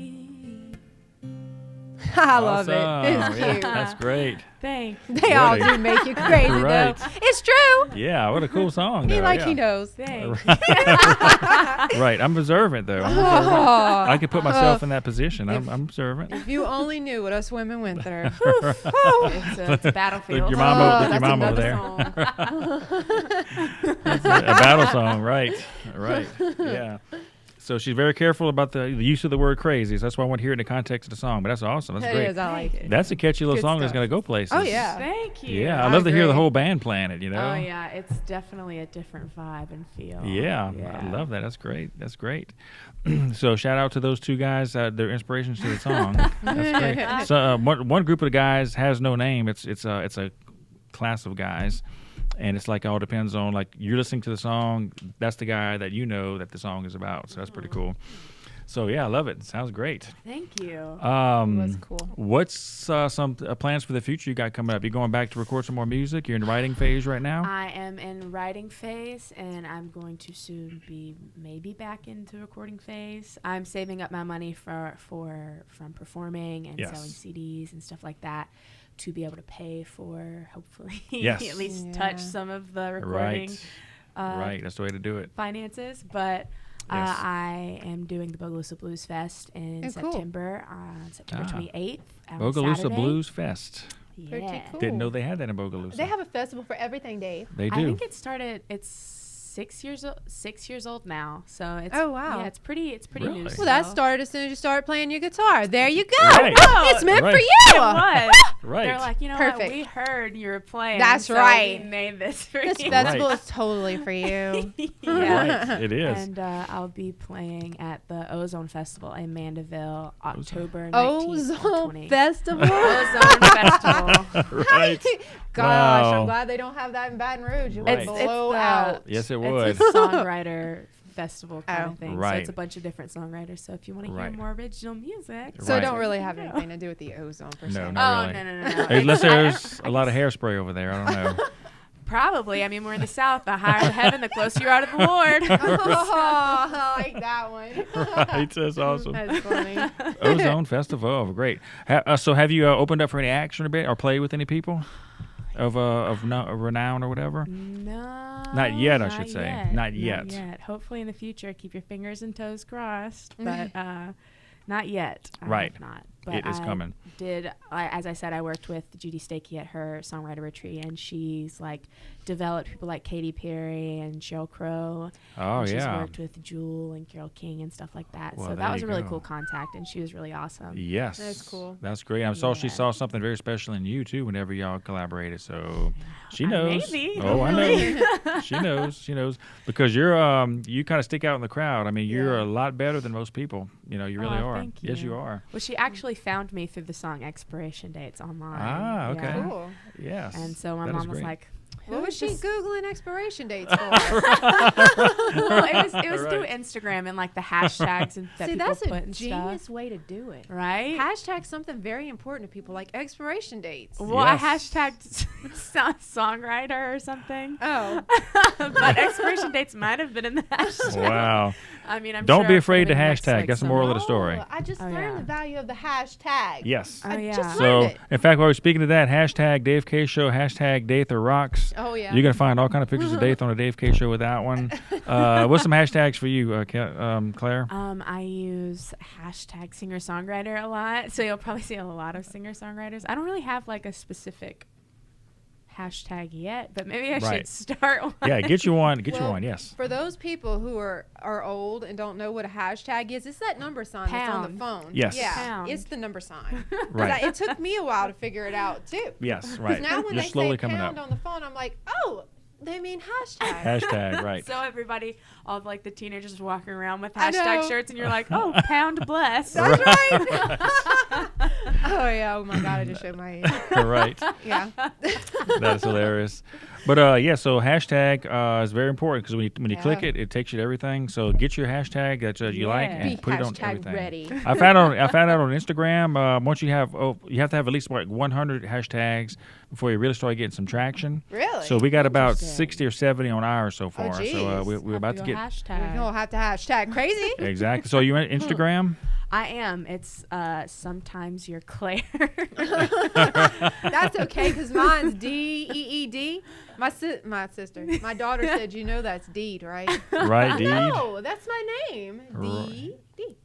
I love Awesome. it. It's Yeah, cute. that's great. Thanks. They all do make you crazy, Right. though. It's true. Yeah, what a cool song. He though, like yeah. he knows. Thanks. Right, I'm observant though. Oh. I could put myself in that position. I'm observant. If you only knew what us women went through. It's a battlefield. Your mom, Oh, your that's mom over another there. song. A battle song, right? Right. Yeah. So she's very careful about the use of the word crazy. So that's why I want to hear it in the context of the song. But that's awesome. That's It great. is. I like it. That's a catchy little Good song that's stuff. going to go places. Oh, yeah. Thank you. Yeah, I I love to hear the agree. whole band playing it, you know? Oh yeah, it's definitely a different vibe and feel. Yeah, I love that. That's great. That's great. So shout out to those two guys. They're inspirations to the song. That's great. So one group of the guys has no name. It's a class of guys, and it's like all depends on like you're listening to the song. That's the guy that you know that the song is about. So that's pretty cool. So yeah, I love it. Sounds great. Thank you. That's cool. What's some plans for the future you got coming up? You going back to record some more music? You're in the writing phase right now. I am in writing phase, and I'm going to soon be maybe back into recording phase. I'm saving up my money from performing and Yes. selling CDs and stuff like that to be able to pay for, hopefully, Yes. at least Yeah. touch some of the recording Right. That's the way to do it. finances. But Yes. I am doing the Bogalousa Blues Fest in Oh, cool. September, September Ah. 28th. on Bogalousa Saturday. Blues Fest. Pretty Yeah. cool. Didn't know they had that in Bogalousa. They have a festival for everything, Dave. They do. I think it started. It's 6 years old now. So it's Oh, wow. Yeah, it's pretty Really? new. Well, Well, that still. started as soon as you started playing your guitar. There you go. Right. It's meant Right. for you. It was. Right. They're like, you know Perfect. what? We heard you were playing. That's so right. We made this for This you. festival Right. is totally for you. Yeah. Right. It is. And I'll be playing at the Ozone Festival in Mandeville, October 19th. and Ozone 20th. Festival. Ozone Festival. Right. Gosh, Wow. I'm glad they don't have that in Baton Rouge. It would Right. blow the- out. Yes, it would. It's a songwriter festival kind Oh. of thing. Right. So it's a bunch of different songwriters. So if you want to hear Right. more original music. So Right. it don't really have anything to do with the ozone per se. No, Oh, not really. no. Unless It's- there's I- a lot of hairspray over there. I don't know. Probably. I mean, we're in the South. The higher the heaven, the closer you are to the Lord. Oh, I like that one. Right. That's awesome. That's funny. Ozone Festival. Oh, great. So have you opened up for any action or played with any people of renown or whatever? No. Not yet, I should say. Yet. Not yet. Hopefully in the future, keep your fingers and toes crossed. But not yet. I Right. have not. But It is coming. As I said, I worked with Judy Stakey at her songwriter retreat, and she's like developed people like Katy Perry and Sheryl Crow. Oh, and she's yeah. worked with Jewel and Carole King and stuff like that. Well, so there that was you a really go. cool contact, and she was really awesome. Yes. That's cool. That's great. She Yeah. saw something very special in you, too, whenever y'all collaborated. So she knows. Maybe. Oh, I know. She knows. She knows. Because you're you kind of stick out in the crowd. I mean, you're Yeah. a lot better than most people. You know, you really Aw, are. thank Yes, you. you are. Well, she actually found me through the song Expiration Dates online. Ah, okay. Yeah. Cool. Yes. And so my That is mom was great. like, What was she this- Googling expiration dates for? Well, it was Right. through Instagram and like the hashtags and that See, people that's put a and genius stuff. way to do it. Right? Hashtag something very important to people like expiration dates. Well, I Yes. hashtagged songwriter or something. Oh, But expiration dates might have been in the hashtag. Wow. I mean, I'm Don't sure be I afraid put to it in next, hashtag. like, That's the some- moral of the story. I just Oh, learned yeah. the value of the hashtag. Yes. Oh, I yeah. just So, learned it. in fact, while we're speaking to that, hashtag Dave K Show, hashtag Dave the Rock, books. Oh yeah. You're gonna find all kind of pictures of Dave on the Dave K Show with that one. What's some hashtags for you, Claire? I use hashtag singer-songwriter a lot, so you'll probably see a lot of singer-songwriters. I don't really have like a specific hashtag yet, but maybe I Right. should start one. Yeah, get you one. Get you Well, one. Yes. For those people who are old and don't know what a hashtag is, it's that number sign that's on the Pound. phone. Yes. Yeah, Pound. it's the number sign. 'Cause Right. it took me a while to figure it out too. Yes. 'Cause Right. now when You're they slowly say coming pound up. on the phone, I'm like, oh, they mean hashtag. Hashtag. Right. So everybody, all of, like the teenagers walking around with I hashtag know. shirts, and you're like, oh, pound bless. That's right. Oh yeah. Oh my God, I just showed my age. Right. Yeah. That's hilarious. But yeah, so hashtag is very important because when you click Yeah. it, it takes you to everything. So get your hashtag that you like Yeah. and Be put it on hashtag everything. ready. I found out on Instagram. Once you have to have at least like 100 hashtags before you really start getting some traction. Really? So we got about Interesting. 60 or 70 on ours so far. So geez. we're about to get hashtag. You're gonna have to hashtag crazy. exactly. So you on Instagram? I am. It's sometimes you're Claire. That's okay because mine's DEED. My sister, my daughter said, you know that's Deed, right? Right, Deed. No, that's my name. Right. D.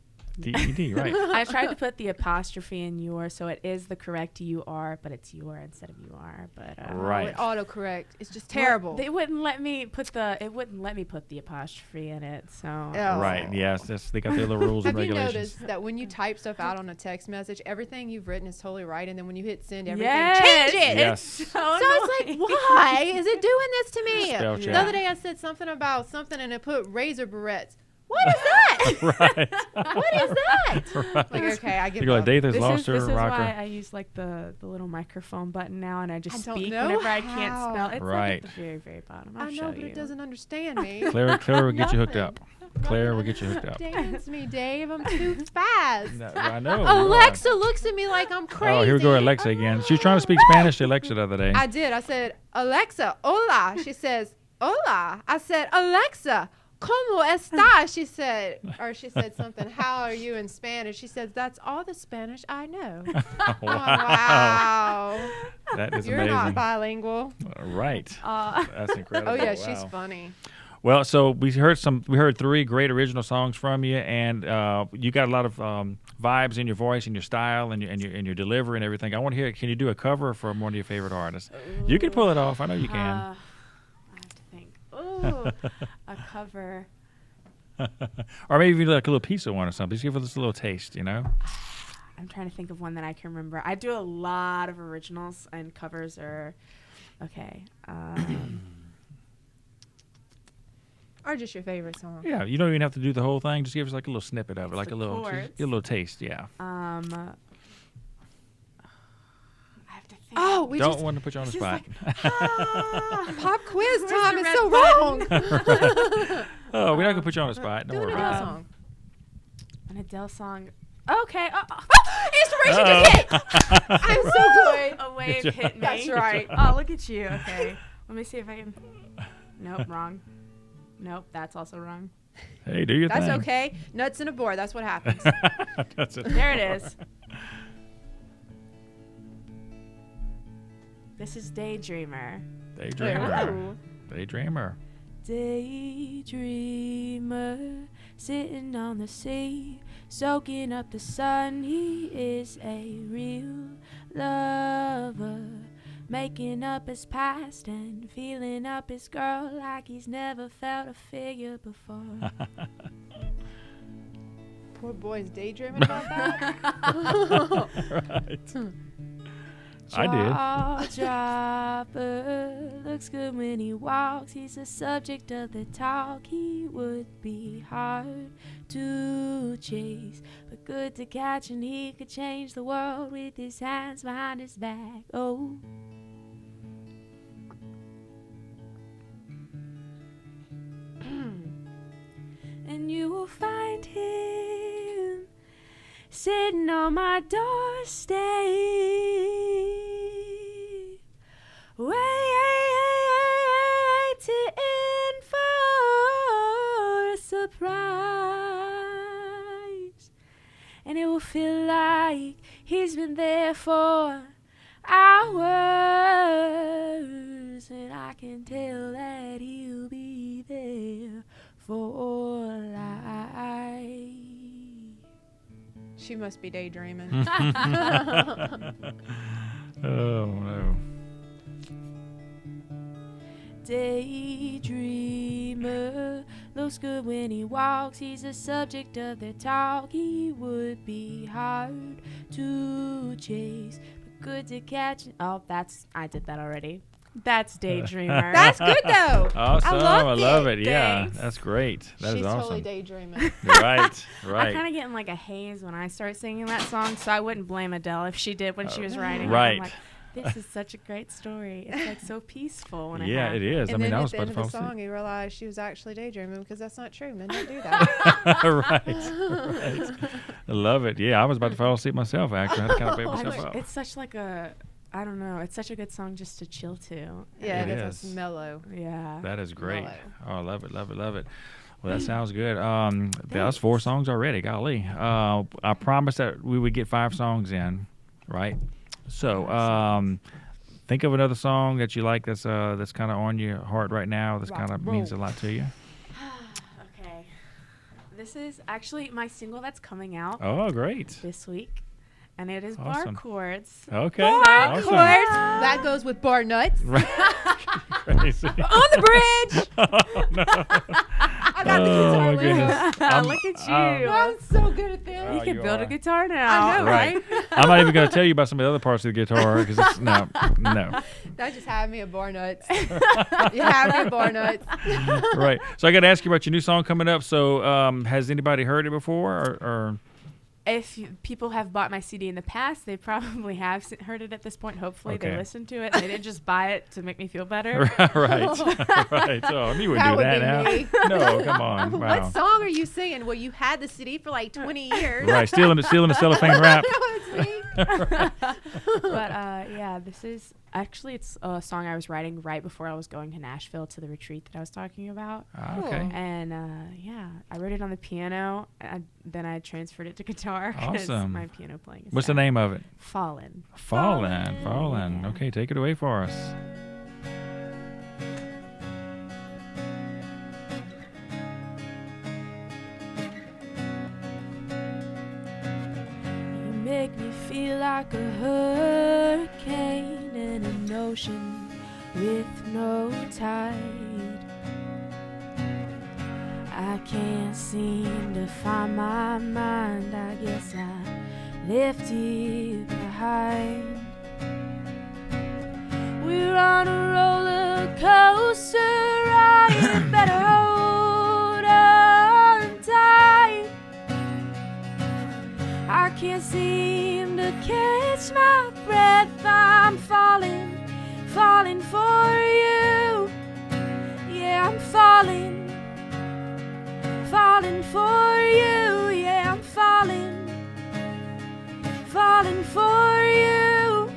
DED, right. I tried to put the apostrophe in your, so it is the correct you are, but it's your instead of you are. But Right. Oh, it autocorrect. It's just terrible. They wouldn't let me put the apostrophe in it. So Oh. Right. Yes. They got their little rules and Have you regulations. noticed that when you type stuff out on a text message, everything you've written is totally right, and then when you hit send, everything Yes. changes? Yes. So So it's like, why is it doing this to me? Spell The check. other day I said something about something and it put razor barrettes. What is that? Right. What is that? Right. Like, okay, I get You're like, Dave has lost her this is rocker. why I use like the little microphone button now, and I just I don't speak know whenever I can't how. spell. It's Right. like at the very, very bottom. I'll I show know, but you. it doesn't understand me. Claire will get you hooked up. Claire will get you hooked up. Dance me, Dave. I'm too fast. No, I know. you are. Alexa looks at me like I'm crazy. Oh, here we go, Alexa again. She was trying to speak Spanish to Alexa the other day. I did. I said, Alexa, hola. She says, hola. I said, Alexa, ¿cómo estás? She said something, how are you in Spanish? She said, that's all the Spanish I know. Wow. That is You're amazing. not bilingual. Right. That's incredible. Oh, yeah, she's Wow. funny. Well, so we heard 3 great original songs from you, and you got a lot of vibes in your voice and your style and your delivery and everything. I want to hear. Can you do a cover from one of your favorite artists? You can pull it off. I know you can. I have to think. Ooh, a cover. Or maybe even like a little piece of one or something. Just give us a little taste, you know? I'm trying to think of one that I can remember. I do a lot of originals, and covers are okay. Or just your favorite song. Yeah, you don't even have to do the whole thing. Just give us like a little snippet of it, like the a little, chords. get a little taste. Yeah. I have to think. Oh, we Don't just want to put you on the it's just spot. pop quiz Where's time. the It's red so button? wrong. Oh, we're not gonna put you on the spot. Don't Do an worry Adele about song. An Adele song. Okay. Inspiration Uh-oh. just hit. I'm so good. A wave job. hit me. That's right. Oh, look at you. Okay. Let me see if I can. Nope, wrong. Nope, that's also wrong. it. Hey, do your That's thing. okay. Nuts in a board. That's what happens. That's it. There it is. This is Daydreamer. Daydreamer. Ooh. Daydreamer. Daydreamer, sitting on the sea, soaking up the sun. He is a real lover, making up his past and feeling up his girl like he's never felt a figure before. Poor boy's daydreaming about that. Right. I did. Jaw dropper, looks good when he walks. He's the subject of the talk. He would be hard to chase, but good to catch, and he could change the world with his hands behind his back. Oh. And you will find him sitting on my doorstep, waiting for a surprise. And it will feel like he's been there for hours close, and I can tell that he'll be there for life. She must be daydreaming. Oh no. Daydreamer looks good when he walks. He's the subject of their talk. He would be hard to chase, but good to catch. Oh, I did that already. That's Daydreamer. That's good though. Awesome. I love it. Yeah, Thanks. that's great. That She's is awesome. totally daydreaming. Right. I Right. kind of get in like a haze when I start singing that song, so I wouldn't blame Adele if she did when she was writing it. Right. I'm like, this is such a great story. It's like so peaceful when Yeah, it is. And I mean, then I at was the about end to of the fall song, asleep. you realize she was actually daydreaming because that's not true. Men don't do that. Right. I love it. Yeah, I was about to fall asleep myself. Actually, I had to kind of wake myself up. It's such like a, I don't know. It's such a good song just to chill to. Yeah, It it's is. mellow. Yeah. That is great. Mellow. Oh, I love it, love it, love it. Well, that sounds good. That's 4 songs already. Golly. I promised that we would get 5 songs in, right? So, think of another song that you like that's kind of on your heart right now. That's kind of means a lot to you. Okay. This is actually my single that's coming out Oh, great. this week, and it is Awesome. Bar Chords. Okay. Bar Awesome. Chords. That goes with bar nuts. Right. Crazy. On the bridge. Oh, no. I got the Oh, guitar my lyrics. goodness. Look at you. I'm so good at this. Oh, You can you build are. a guitar now. I know, Right. I'm not even going to tell you about some of the other parts of the guitar because it's no. That just had me at bar nuts. You have me at bar nuts. Right. So I got to ask you about your new song coming up. So has anybody heard it before or If people have bought my CD in the past, they probably have heard it at this point. Hopefully, Okay. they listened to it. They didn't just buy it to make me feel better. right. Right. So you wouldn't That do would that be now. me. No, come on. Wow. What song are you singing? Well, you had the CD for like 20 years. Right. Stealing the cellophane wrap. No, it's me. But yeah, this is actually it's a song I was writing right before I was going to Nashville to the retreat that I was talking about. Okay. And yeah, I wrote it on the piano. Then I transferred it to guitar because Awesome. my piano playing is What's the sad. name of it? Fallen. Fallen. Yeah. Okay, take it away for us. You make me feel like a hurricane in an ocean with no tide. I can't seem to find my mind. I guess I left it behind. We're on a roller coaster ride. Better hold on tight. I can't seem to catch my breath. I'm falling, falling for you. Yeah, I'm falling, falling for you. Yeah, I'm falling, falling for you.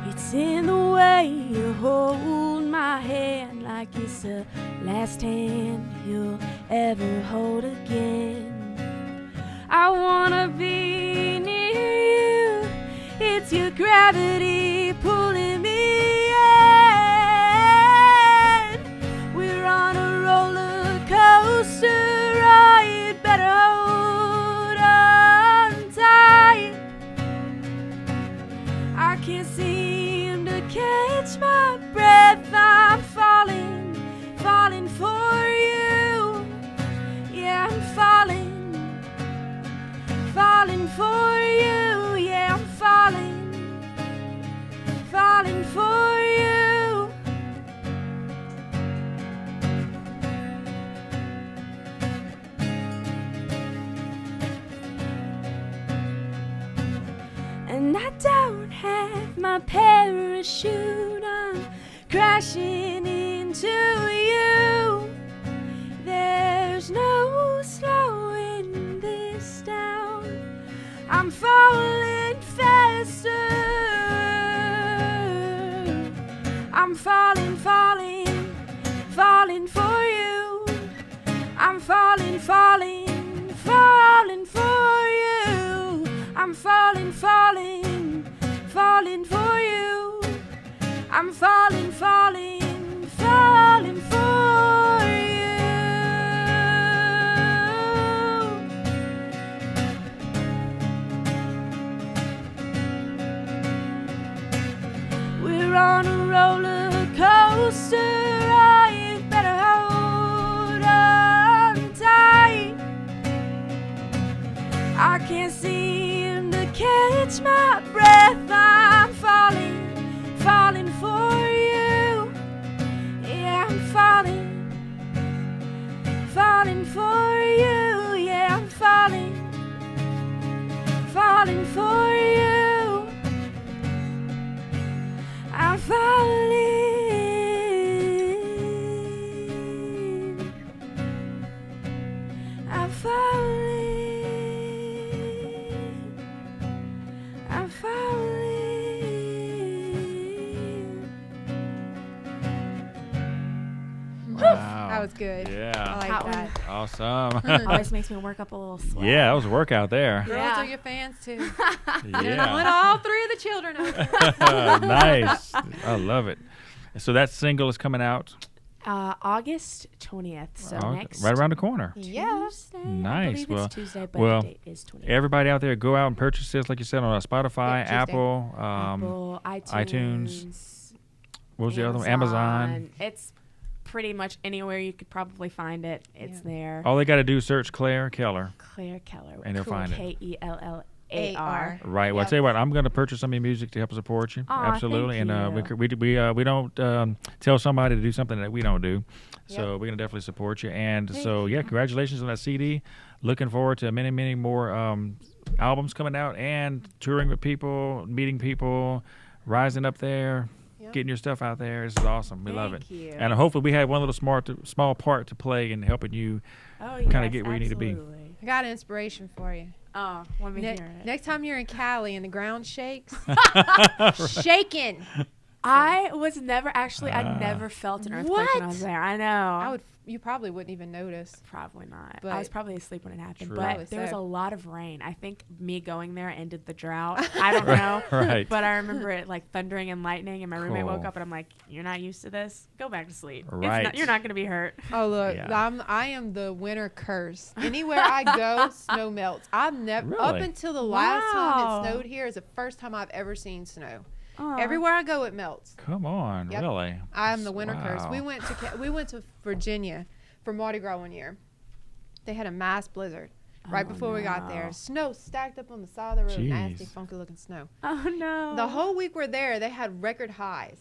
It's in the way you hold my hand, like it's the last hand you'll ever hold again. I wanna be near you. It's your gravity pulling me in. We're on a roller coaster ride. Better hold on tight. I can't seem to catch my breath. I'm falling, falling for you. Yeah, I'm falling, falling for you. Yeah, I'm falling, falling for you. And I don't have my parachute. I'm crashing into you. There's no slowing this down. I'm falling faster. I'm falling, falling, falling for you. I'm falling, falling. falling, falling, falling for you. I'm falling, falling, falling for you. We're on a roller coaster. Oh, you better hold on tight. I can't seem to catch my breath. I'm falling, falling for you. Yeah, I'm falling, falling for you. Yeah, I'm falling, falling for you. I'm falling. I'm falling. I'm falling. Wow. That was good. I Yeah. like That that. Awesome. Always makes me work up a little sweat. Yeah, that was a workout there. Girls Yeah. are your fans too. And I want Yeah. all three of the children over. Nice. I love it. So that single is coming out August 20th. So next right around the corner. Yeah. Tuesday. Nice. I believe Well- it's Tuesday, but well, the date is 20th. Everybody out there, go out and purchase this, like you said, on Spotify, Tuesday. Apple, Apple, iTunes, what was the other one? Amazon. It's pretty much anywhere you could probably find it. It's Yeah. there. All they got to do is search Claire Kellar. Claire Kellar. And they'll find it. Kellar. Right. Well, I Yep. tell you what, I'm going to purchase some of your music to help support you. Aw, Absolutely. thank And you. we don't tell somebody to do something that we don't do. So Yep. we're going to definitely support you. And Thank so, yeah, congratulations on that CD. Looking forward to many, many more albums coming out and touring with people, meeting people, rising up there, Yep. getting your stuff out there. This is awesome. We love it. Thank you. And hopefully we had one little small part to play in helping you. kinda get where you need to be. absolutely. I got inspiration for you. Oh, let me hear it. Next time you're in Cali and the ground shakes, shaking. I was never actually. I never felt an earthquake when I was What? there. I know. You probably wouldn't even notice. Probably not. But- I was probably asleep when it happened. True. Probably But there was so. a lot of rain. I think me going there ended the drought. I don't know. Right. But I remember it like thundering and lightning, and my roommate woke Cool. up, and I'm like, "You're not used to this. Go back to sleep. It's Right. not, you're not going to be hurt." Oh look, Yeah. I am the winter curse. Anywhere I go, snow melts. I've never up Really? until the last time Wow. it snowed here is the first time I've ever seen snow. Aw. Everywhere I go, it melts. Come on, Yep. really? I am the winter curse. Wow. We went to Virginia for Mardi Gras one year. They had a mass blizzard right Oh, before we got there. no. Snow stacked up on the side of the road. Nasty, Jeez. funky looking snow. Oh no. The whole week we're there, they had record highs.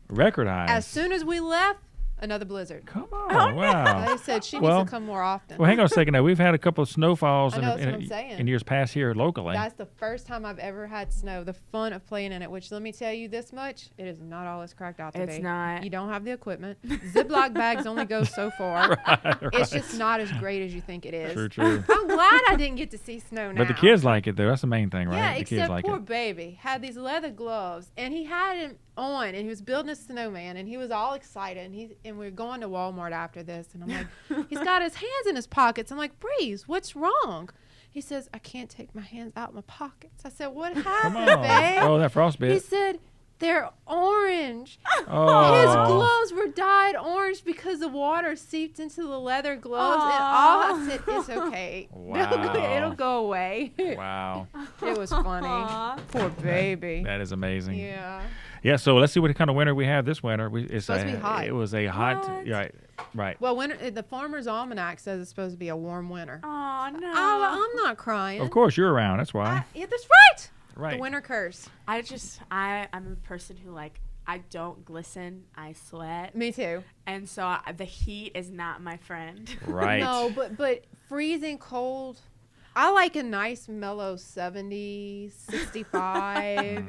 Record highs. As soon as we left, another blizzard. Come on, wow. They said she Well- needs to come more often. Well, hang on a second. Now we've had a couple of snowfalls I know, that's what I'm saying. in years past here locally. That's the first time I've ever had snow. The fun of playing in it, which let me tell you this much, it is not all it's cracked out to be. It's not. You don't have the equipment. Ziploc bags only go so far. It's just not as great as you think it is. True. I'm glad I didn't get to see snow now. But the kids like it though. That's the main thing, right? Yeah, the kids except like poor it. baby had these leather gloves, and he had him on, and he was building a snowman, and he was all excited, and we were going to Walmart after this, and I'm like, he's got his hands in his pockets. I'm like, Breeze, what's wrong? He says, I can't take my hands out my pockets. I said, what Come happened, on. babe? Oh, that frostbite. He said, they're orange. Oh. His gloves were dyed orange because the water seeped into the leather gloves. And all I said, it's okay. Wow. It'll go away. Wow. It was funny. Aw. Poor baby. That is amazing. Yeah. Yeah, so let's see what kind of winter we have this winter. It's Supposed to be hot. It was a hot, What? right. Well, winter. The Farmer's Almanac says it's supposed to be a warm winter. Oh no. I'm not crying. Of course, you're around. That's why. Yeah, that's right. Right. The winter curse. I'm a person who like I don't glisten. I sweat, Me too. and so the heat is not my friend. Right. No, but freezing cold. I like a nice mellow 70, 65,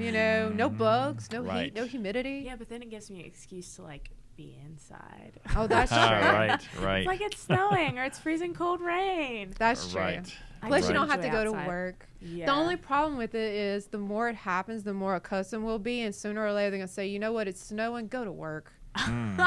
no bugs, no Right. heat, no humidity. Yeah, but then it gives me an excuse to like be inside. Oh, that's true. right. It's like it's snowing or it's freezing cold rain. That's true. Right. Plus, you Right. don't have to enjoy go to outside. work. Yeah. The only problem with it is the more it happens, the more accustomed we'll be. And sooner or later, they're going to say, you know what, it's snowing, go to work.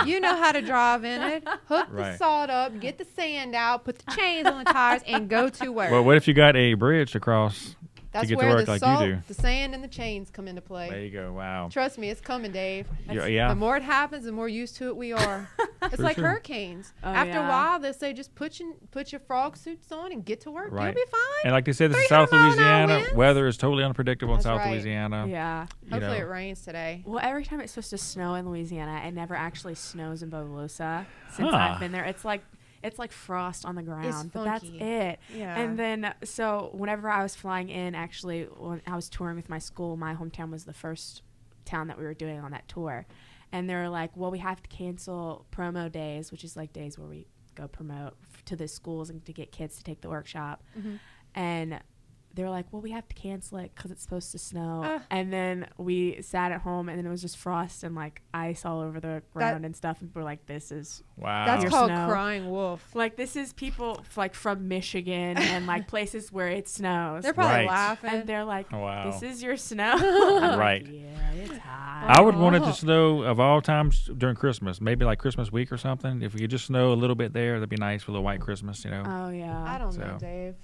You know how to drive in it. Hook the Right. salt up, get the sand out, put the chains on the tires, and go to work. Well, what if you got a bridge to cross That's get to where work the like salt, you do. the sand, and the chains come into play. There you go. Wow. Trust me, it's coming, Dave. Yeah. The more it happens, the more used to it we are. It's For like sure. hurricanes. Oh, After a yeah. while, they say just put your frog suits on and get to work. Right. You'll be fine. And like they said, this is 300 South mile an hour Louisiana. winds. Weather is totally unpredictable in That's South right. Louisiana. Yeah. You Hopefully know. it rains today. Well, every time it's supposed to snow in Louisiana, it never actually snows in Bogalousa since Huh. I've been there. It's like frost on the ground, but that's funky. it. Yeah. And then, so whenever I was flying in, actually, when I was touring with my school, my hometown was the first town that we were doing on that tour. And they were like, well, we have to cancel promo days, which is like days where we go promote to the schools and to get kids to take the workshop. Mhm. And they were like, well, we have to cancel it because it's supposed to snow. Ugh. And then we sat at home, and then it was just frost and like ice all over the ground and stuff. And we're like, this is Wow. That's Your called snow. crying wolf. like, this is people like from Michigan and like places where it snows. They're probably Right. laughing. And they're like, Wow. this is your snow. I'm Right. Like, yeah, it's hot. I would want it to snow of all times during Christmas, maybe like Christmas week or something. If we could just snow a little bit there, that'd be nice for the white Christmas, you know. Oh, yeah. I don't know, So. Dave.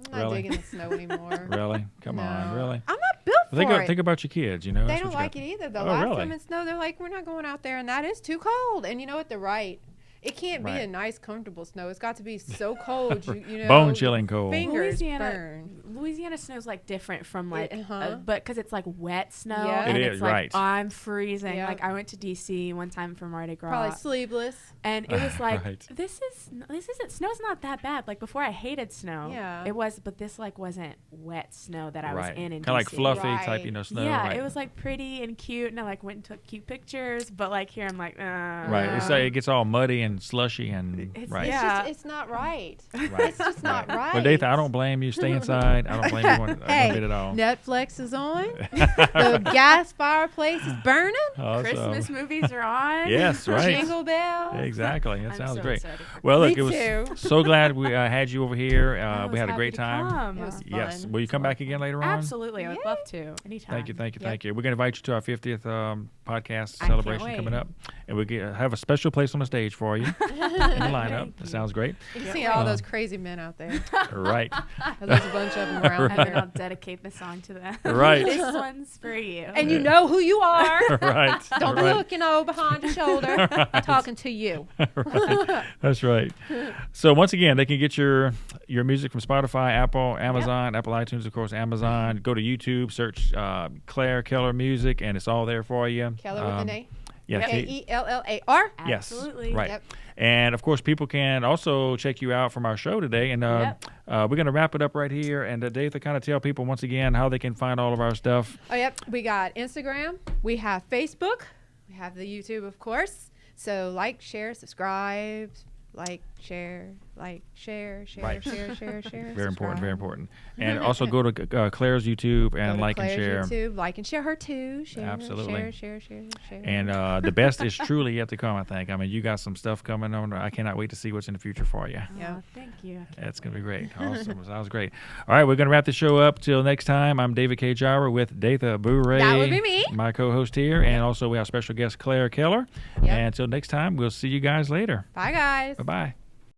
I'm not Really? digging the snow anymore. Really? Come on, No. really? I'm not built for it. Think about your kids, you know. They That's don't what you like got- it either. The Oh, last really? time it snowed, they're like, we're not going out there, and that is too cold. And you know what? They're right. It can't be Right. a nice, comfortable snow. It's got to be so cold, you know. Bone chilling cold. Fingers Louisiana, burn. Louisiana snow's like different from like, uh-huh. but because it's like wet snow. Yeah. And It it's is, like, right. I'm freezing. Yeah. Like I went to DC one time for Mardi Gras. Probably sleeveless. And it was like, Right. this isn't, snow's not that bad. Like before I hated snow. Yeah. It was, but this like wasn't wet snow that I was Right. in Kind of like DC. fluffy Right. type, you know, snow. Yeah, right. it was like pretty and cute, and I like went and took cute pictures. But like here, I'm like, Right. It's like it gets all muddy and slushy and It's- right. It's Yeah. just, it's not right. Right. It's just not right. But Dathan, I don't blame you. Stay inside. I don't blame you one Hey, bit at all. Netflix is on. The gas fireplace is burning. Awesome. Christmas movies are on. Yes, right. Jingle bells. Exactly. That I'm sounds so great. excited for Well, look, Me it was too. so glad we had you over here. I We was had a happy great to time. come. It was Yes. fun. Will you come back again later on? Absolutely, I would Yeah. love to. Anytime. Thank you, thank you, Yep. thank you. We're going to invite you to our 50th podcast I can't celebration coming wait. up, and we have a special place on the stage for you in the lineup. That sounds great. You can see all those crazy men out there. Right, There's a bunch of them around And then there. I'll dedicate the song to them. Right. This one's for you. And you know who you are. right. Don't right. look, behind your shoulder. I'm talking to you. Right. That's right. So once again, they can get your music from Spotify, Apple, Amazon, Apple iTunes, of course, Amazon. Go to YouTube, search Claire Kellar Music, and it's all there for you. Keller with an A. Yeah. Kellar. Yes. Absolutely. Right. Yep. And of course, people can also check you out from our show today. And Yep. we're going to wrap it up right here. And Dave, to kind of tell people once again how they can find all of our stuff. Oh, yep. We got Instagram. We have Facebook. We have the YouTube, of course. So like, share, subscribe, share, Right. share. Very important, very subscribe. important. And also go to Claire's YouTube Go and to like and Claire's share. YouTube. Like and share her too. Share, Absolutely. Share. And the best is truly yet to come, I think. I mean, you got some stuff coming on. I cannot wait to see what's in the future for you. Yeah. Oh, thank you. That's going to be great. Awesome. Sounds great. All right, we're going to wrap the show up. Till next time, I'm David K. Jira with Datha Bure. That would be me. My co-host here. And also we have special guest Claire Kellar. Yep. And until next time, we'll see you guys later. Bye, guys. Bye-bye.